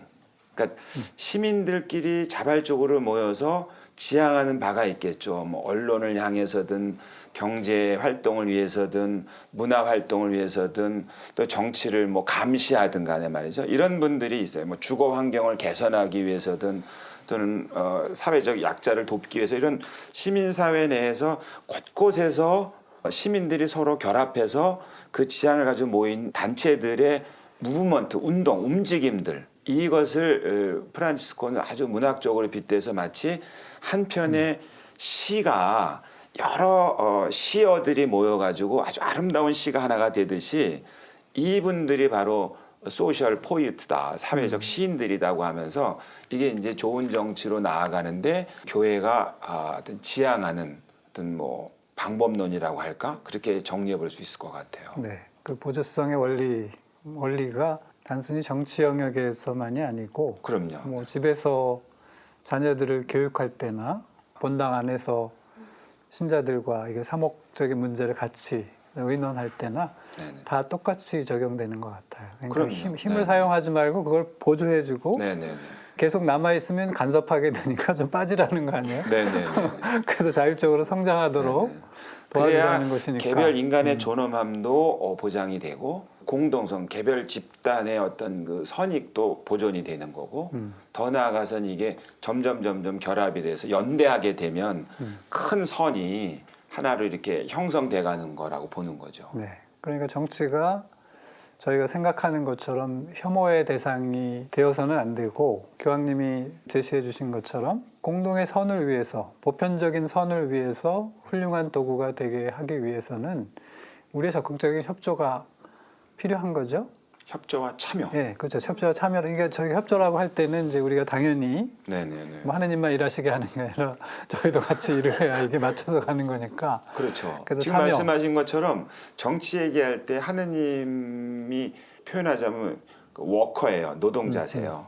Speaker 4: 그러니까 시민들끼리 자발적으로 모여서 지향하는 바가 있겠죠. 뭐 언론을 향해서든 경제 활동을 위해서든 문화 활동을 위해서든 또 정치를 뭐 감시하든 간에 말이죠. 이런 분들이 있어요. 뭐 주거 환경을 개선하기 위해서든 또는 사회적 약자를 돕기 위해서 이런 시민사회 내에서 곳곳에서 시민들이 서로 결합해서 그 지향을 가지고 모인 단체들의 무브먼트, 운동, 움직임들 이것을 프란치스코는 아주 문학적으로 빗대서 마치 한 편의 시가 여러 시어들이 모여가지고 아주 아름다운 시가 하나가 되듯이 이분들이 바로 소셜 포이트다, 사회적 시인들이라고 하면서 이게 이제 좋은 정치로 나아가는데 교회가 어떤 지향하는 어떤 뭐 방법론이라고 할까 그렇게 정리해 볼 수 있을 것 같아요.
Speaker 1: 네, 그 보조성의 원리가 단순히 정치 영역에서만이 아니고,
Speaker 4: 그럼요.
Speaker 1: 뭐 집에서 자녀들을 교육할 때나 본당 안에서 신자들과 이게 사목적인 문제를 같이 의논할 때나
Speaker 4: 네네.
Speaker 1: 다 똑같이 적용되는 것 같아요. 그러니까
Speaker 4: 그럼요.
Speaker 1: 힘을
Speaker 4: 네네.
Speaker 1: 사용하지 말고 그걸 보조해주고
Speaker 4: 네네네.
Speaker 1: 계속 남아있으면 간섭하게 되니까 좀 빠지라는 거 아니에요?
Speaker 4: 네네네.
Speaker 1: 그래서 자율적으로 성장하도록
Speaker 4: 네네.
Speaker 1: 도와주라는
Speaker 4: 그래야
Speaker 1: 것이니까.
Speaker 4: 개별 인간의 존엄함도 보장이 되고 공동성, 개별 집단의 어떤 그 선익도 보존이 되는 거고 더 나아가서는 이게 점점 결합이 돼서 연대하게 되면 큰 선이 하나로 이렇게 형성돼 가는 거라고 보는 거죠.
Speaker 1: 네. 그러니까 정치가 저희가 생각하는 것처럼 혐오의 대상이 되어서는 안 되고 교황님이 제시해 주신 것처럼 공동의 선을 위해서 보편적인 선을 위해서 훌륭한 도구가 되게 하기 위해서는 우리의 적극적인 협조가 필요한 거죠.
Speaker 4: 협조와 참여.
Speaker 1: 예, 그렇죠. 협조와 참여. 그러니까 저희 협조라고 할 때는 이제 우리가 당연히
Speaker 4: 네네네.
Speaker 1: 뭐 하느님만 일하시게 하는 게 아니라 저희도 같이 일을 해야 이게 맞춰서 가는 거니까.
Speaker 4: 그렇죠.
Speaker 1: 그래서
Speaker 4: 지금
Speaker 1: 참여.
Speaker 4: 말씀하신 것처럼 정치 얘기할 때 하느님이 표현하자면 그 워커예요. 노동자세요.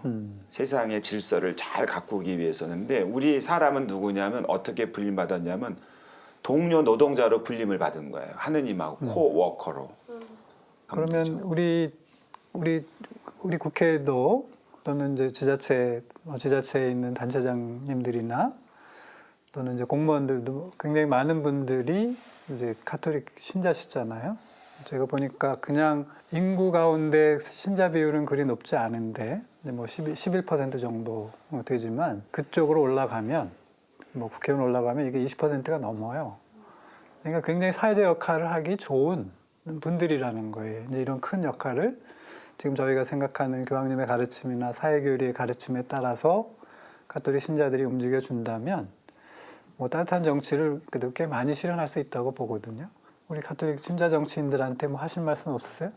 Speaker 4: 세상의 질서를 잘 가꾸기 위해서는데 우리 사람은 누구냐면 어떻게 불림받았냐면 동료 노동자로 불림을 받은 거예요. 하느님하고 코워커로.
Speaker 1: 그러면 우리 국회도 또는 이제 지자체에 있는 단체장님들이나 또는 이제 공무원들도 굉장히 많은 분들이 이제 가톨릭 신자시잖아요. 제가 보니까 그냥 인구 가운데 신자 비율은 그리 높지 않은데 뭐 11% 정도 되지만 그쪽으로 올라가면 뭐 국회의원 올라가면 이게 20%가 넘어요. 그러니까 굉장히 사회적 역할을 하기 좋은 분들이라는 거예요. 이제 이런 큰 역할을 지금 저희가 생각하는 교황님의 가르침이나 사회교리의 가르침에 따라서 가톨릭 신자들이 움직여 준다면 뭐 따뜻한 정치를 그래도 꽤 많이 실현할 수 있다고 보거든요. 우리 가톨릭 신자 정치인들한테 뭐 하실 말씀 없으세요?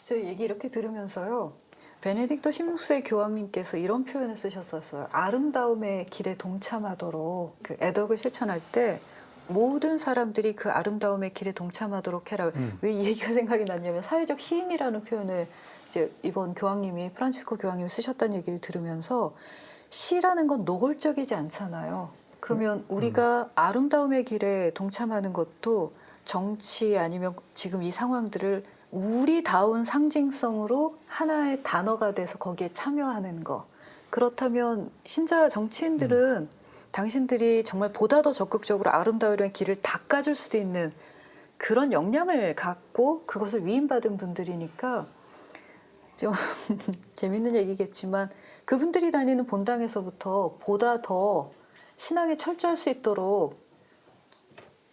Speaker 2: 저 얘기 이렇게 들으면서요. 베네딕토 16세 교황님께서 이런 표현을 쓰셨었어요. 아름다움의 길에 동참하도록 그 애덕을 실천할 때 모든 사람들이 그 아름다움의 길에 동참하도록 해라. 왜 이 얘기가 생각이 났냐면 사회적 시인이라는 표현을 이제 이번 교황님이 프란치스코 교황님이 쓰셨다는 얘기를 들으면서 시라는 건 노골적이지 않잖아요. 그러면 우리가 아름다움의 길에 동참하는 것도 정치 아니면 지금 이 상황들을 우리다운 상징성으로 하나의 단어가 돼서 거기에 참여하는 거. 그렇다면 신자 정치인들은 당신들이 정말 보다 더 적극적으로 아름다우려는 길을 닦아줄 수도 있는 그런 역량을 갖고 그것을 위임받은 분들이니까 좀 재밌는 얘기겠지만 그분들이 다니는 본당에서부터 보다 더 신앙에 철저할 수 있도록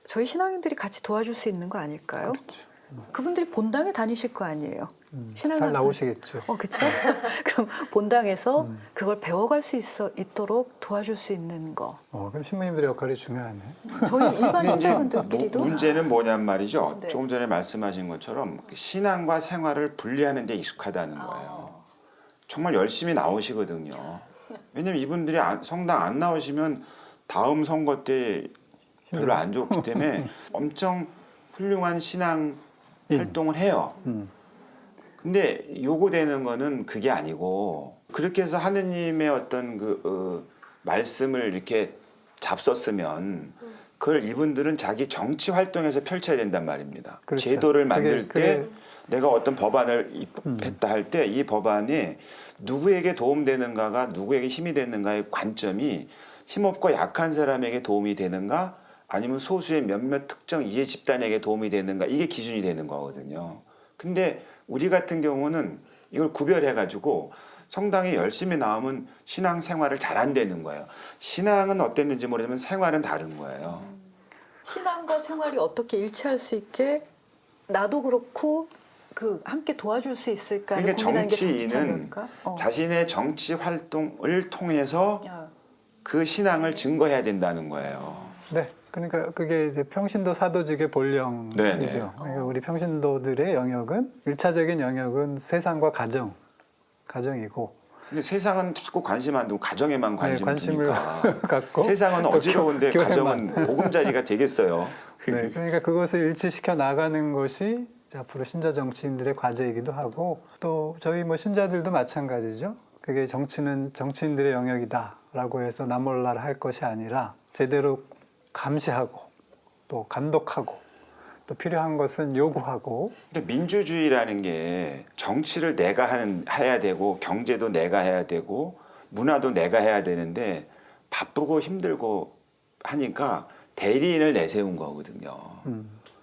Speaker 2: 저희 신앙인들이 같이 도와줄 수 있는 거 아닐까요?
Speaker 1: 그렇죠.
Speaker 2: 그분들이 본당에 다니실 거 아니에요.
Speaker 1: 잘 나오시겠죠.
Speaker 2: 그렇죠. 그럼 본당에서 그걸 배워갈 수 있도록 도와줄 수 있는 거.
Speaker 1: 그럼 신부님들의 역할이 중요하네.
Speaker 2: 저희 일반
Speaker 4: 이제
Speaker 2: 신자분들끼리도
Speaker 4: 문제는 뭐냔 말이죠.
Speaker 2: 네.
Speaker 4: 조금 전에 말씀하신 것처럼 그 신앙과 생활을 분리하는 데 익숙하다는 거예요. 정말 열심히 나오시거든요. 왜냐면 이분들이 성당 안 나오시면 다음 선거 때 별로 안 좋기 때문에 엄청 훌륭한 신앙 활동을 해요. 근데 요구되는 거는 그게 아니고 그렇게 해서 하느님의 어떤 말씀을 이렇게 잡섰으면 그걸 이분들은 자기 정치 활동에서 펼쳐야 된단 말입니다.
Speaker 1: 그렇죠.
Speaker 4: 제도를 만들
Speaker 1: 그게
Speaker 4: 때 내가 어떤 법안을 했다 할 때 이 법안이 누구에게 도움되는가가 누구에게 힘이 되는가의 관점이 힘없고 약한 사람에게 도움이 되는가 아니면 소수의 몇몇 특정 이해 집단에게 도움이 되는가 이게 기준이 되는 거거든요. 근데 우리 같은 경우는 이걸 구별해가지고 성당에 열심히 나오면 신앙생활을 잘 안 되는 거예요. 신앙은 어땠는지 모르지만 생활은 다른 거예요.
Speaker 2: 신앙과 생활이 어떻게 일치할 수 있게 나도 그렇고 함께 도와줄 수 있을까를
Speaker 4: 그러니까
Speaker 2: 고민하는 게
Speaker 4: 정치인은
Speaker 2: 정치참여일까?
Speaker 4: 자신의 정치 활동을 통해서 그 신앙을 증거해야 된다는 거예요.
Speaker 1: 네. 그러니까 그게 이제 평신도 사도직의 본령이죠.
Speaker 4: 네네.
Speaker 1: 그러니까 우리 평신도들의 영역은 일차적인 영역은 세상과 가정이고.
Speaker 4: 근데 세상은 자꾸 관심 안 두고 가정에만
Speaker 1: 관심을
Speaker 4: 두니까
Speaker 1: 갖고
Speaker 4: 세상은 어지러운데 가정은 보금자리가 되겠어요.
Speaker 1: 네, 그러니까 그것을 일치시켜 나가는 것이 앞으로 신자 정치인들의 과제이기도 하고 또 저희 뭐 신자들도 마찬가지죠. 그게 정치는 정치인들의 영역이다라고 해서 나몰라라 할 것이 아니라 제대로 감시하고 또 감독하고 또 필요한 것은 요구하고.
Speaker 4: 근데 민주주의라는 게 정치를 내가 해야 되고 경제도 내가 해야 되고 문화도 내가 해야 되는데 바쁘고 힘들고 하니까 대리인을 내세운 거거든요.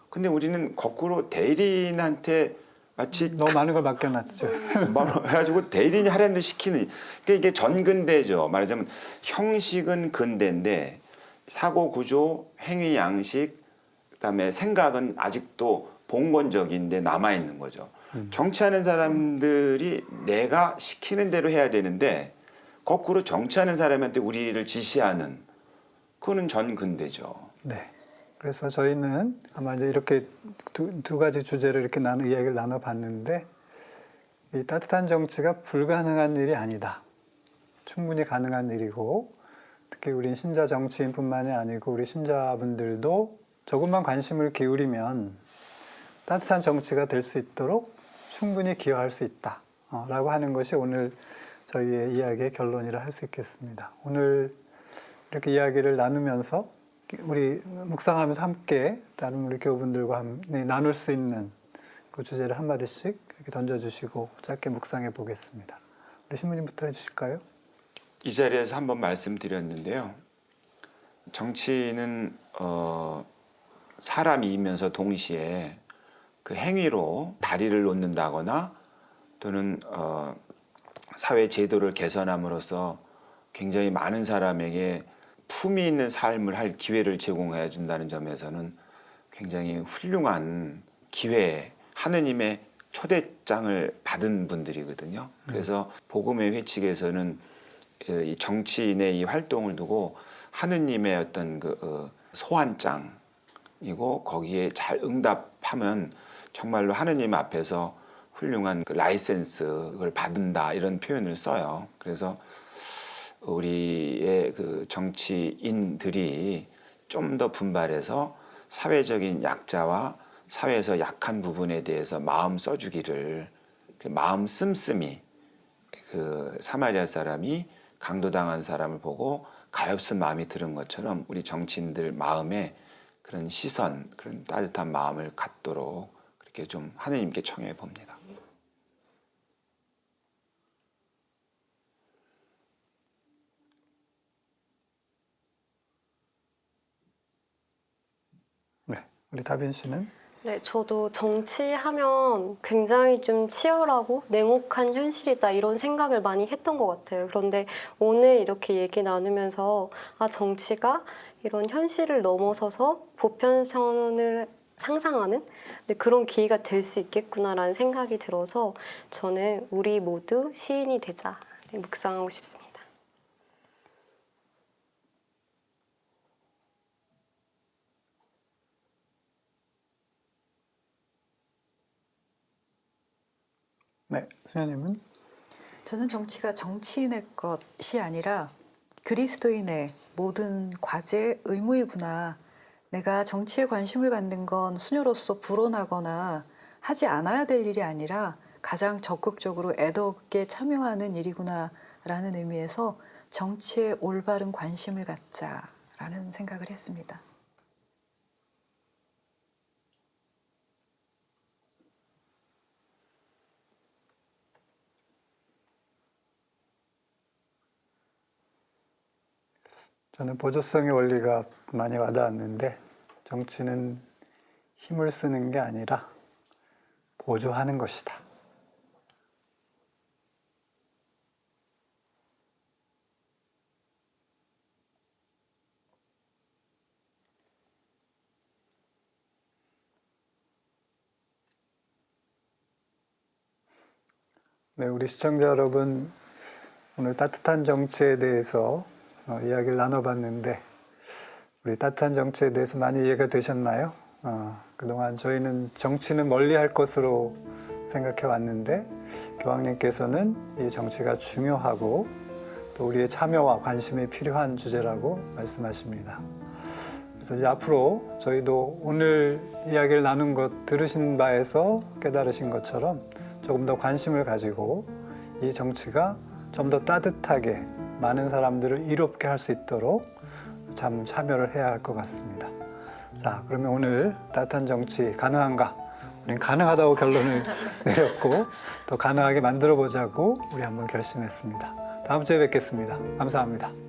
Speaker 4: 근데 우리는 거꾸로 대리인한테 마치
Speaker 1: 너무 많은 걸 맡겨놨죠.
Speaker 4: 해가지고 대리인이 하라는 대로 시키는, 그러니까 이게 전근대죠. 말하자면 형식은 근대인데 사고 구조, 행위 양식, 그다음에 생각은 아직도 봉건적인데 남아 있는 거죠. 정치하는 사람들이 내가 시키는 대로 해야 되는데 거꾸로 정치하는 사람한테 우리를 지시하는, 그거는 전근대죠.
Speaker 1: 네. 그래서 저희는 아마 이제 이렇게 두 가지 주제로 이렇게 이야기를 나눠봤는데, 이 따뜻한 정치가 불가능한 일이 아니다. 충분히 가능한 일이고, 특히 우린 신자 정치인뿐만이 아니고 우리 신자분들도 조금만 관심을 기울이면 따뜻한 정치가 될 수 있도록 충분히 기여할 수 있다. 라고 하는 것이 오늘 저희의 이야기의 결론이라 할 수 있겠습니다. 오늘 이렇게 이야기를 나누면서 우리 묵상하면서 함께 다른 우리 교우분들과 나눌 수 있는 그 주제를 한마디씩 이렇게 던져주시고 짧게 묵상해 보겠습니다. 우리 신부님부터 해주실까요?
Speaker 4: 이 자리에서 한번 말씀드렸는데요. 정치는 사람이면서 동시에 그 행위로 다리를 놓는다거나 또는 사회 제도를 개선함으로써 굉장히 많은 사람에게 품위 있는 삶을 할 기회를 제공해 준다는 점에서는 굉장히 훌륭한 기회, 하느님의 초대장을 받은 분들이거든요. 그래서 복음의 회칙에서는 이 정치인의 이 활동을 두고 하느님의 어떤 그 소환장이고 거기에 잘 응답하면 정말로 하느님 앞에서 훌륭한 그 라이센스를 받는다, 이런 표현을 써요. 그래서 우리의 그 정치인들이 좀 더 분발해서 사회적인 약자와 사회에서 약한 부분에 대해서 마음 써주기를, 마음 씀씀이, 그 사마리아 사람이 강도당한 사람을 보고 가엾은 마음이 들은 것처럼 우리 정치인들 마음에 그런 시선, 그런 따뜻한 마음을 갖도록 그렇게 좀 하느님께 청해 봅니다.
Speaker 1: 네, 우리 다빈 씨는?
Speaker 3: 네, 저도 정치하면 굉장히 좀 치열하고 냉혹한 현실이다, 이런 생각을 많이 했던 것 같아요. 그런데 오늘 이렇게 얘기 나누면서 정치가 이런 현실을 넘어서서 보편선을 상상하는 그런 기회가 될 수 있겠구나라는 생각이 들어서 저는 우리 모두 시인이 되자, 묵상하고 싶습니다.
Speaker 1: 네, 수녀님은?
Speaker 2: 저는 정치가 정치인의 것이 아니라 그리스도인의 모든 과제, 의무이구나. 내가 정치에 관심을 갖는 건 수녀로서 불온하거나 하지 않아야 될 일이 아니라 가장 적극적으로 애덕게 참여하는 일이구나 라는 의미에서 정치에 올바른 관심을 갖자라는 생각을 했습니다.
Speaker 1: 저는 보조성의 원리가 많이 와닿았는데, 정치는 힘을 쓰는 게 아니라 보조하는 것이다. 네, 우리 시청자 여러분, 오늘 따뜻한 정치에 대해서 이야기를 나눠봤는데, 우리 따뜻한 정치에 대해서 많이 이해가 되셨나요? 그동안 저희는 정치는 멀리할 것으로 생각해 왔는데, 교황님께서는 이 정치가 중요하고 또 우리의 참여와 관심이 필요한 주제라고 말씀하십니다. 그래서 이제 앞으로 저희도 오늘 이야기를 나눈 것 들으신 바에서 깨달으신 것처럼 조금 더 관심을 가지고 이 정치가 좀 더 따뜻하게 많은 사람들을 이롭게 할 수 있도록 참 참여를 해야 할 것 같습니다. 자, 그러면 오늘 따뜻한 정치 가능한가? 우리는 가능하다고 결론을 내렸고 더 가능하게 만들어 보자고 우리 한번 결심했습니다. 다음 주에 뵙겠습니다. 감사합니다.